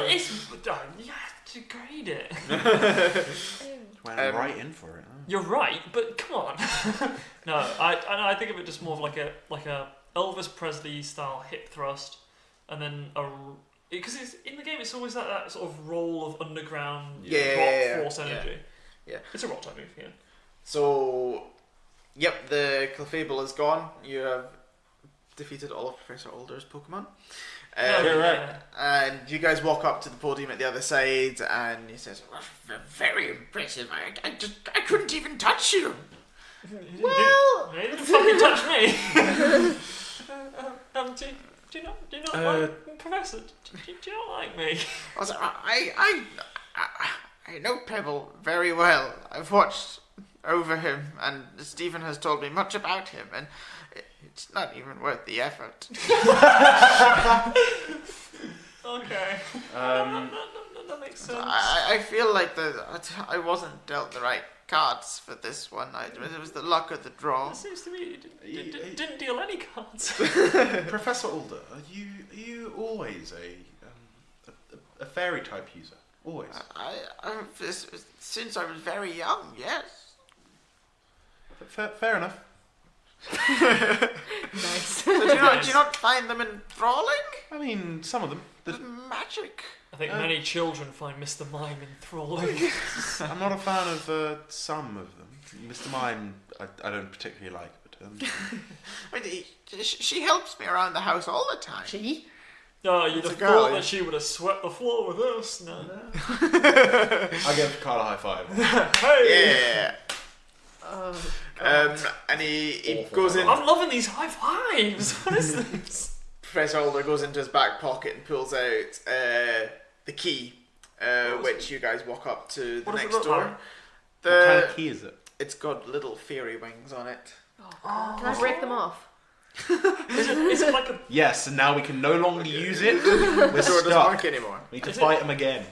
It's you have to grade it. Went right in for it. Huh? You're right, but come on. No, I think of it just more of like a Elvis Presley style hip thrust, and then because it's in the game, it's always that sort of roll of underground rock force energy. Yeah. It's a rock type move, yeah. So, yep, the Clefable is gone. You have defeated all of Professor Alder's Pokemon. Yeah. And you guys walk up to the podium at the other side, and he says, "Very impressive. I couldn't even touch you." Well- You didn't fucking touch me. Do you not like Professor? Do you not like me? I was like, I know Pebble very well. I've watched over him, and Stephen has told me much about him, and it's not even worth the effort. Okay. That makes sense. I feel like I wasn't dealt the right cards for this one. It was the luck of the draw. It seems to me you didn't deal any cards. Professor Alder, are you always a fairy type user? Always. Since I was very young, yes. Fair enough. Nice. So do you not find them enthralling? I mean, some of them. There's magic. I think many children find Mr. Mime enthralling. I'm not a fan of some of them. Mr. Mime, I don't particularly like, but I mean, she helps me around the house all the time. She? Oh, you'd It's have a girl, thought yeah. that she would have swept the floor with us. No. I give Carl a high five. Hey! Yeah. Oh, And he Awful. goes in. I'm loving these high fives. What is this? Professor Alder goes into his back pocket and pulls out the key, which you guys walk up to the What does it next look door. like? What kind The of key is it? It's got little fairy wings on it. can I break them off? Is it like a Yes, and now we can no longer use it. We're The door doesn't stuck. work anymore. We need to Is it- fight him again.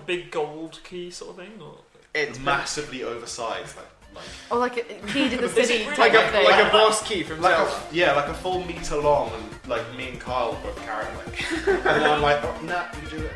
big gold key sort of thing? Or? It's Massively oversized, like Or like a keyed in the Is it city really type like of thing. a boss key from like Zelda. like a full meter long, and like me and Kyle both carrying it. And then I'm like, oh, nah, you do it.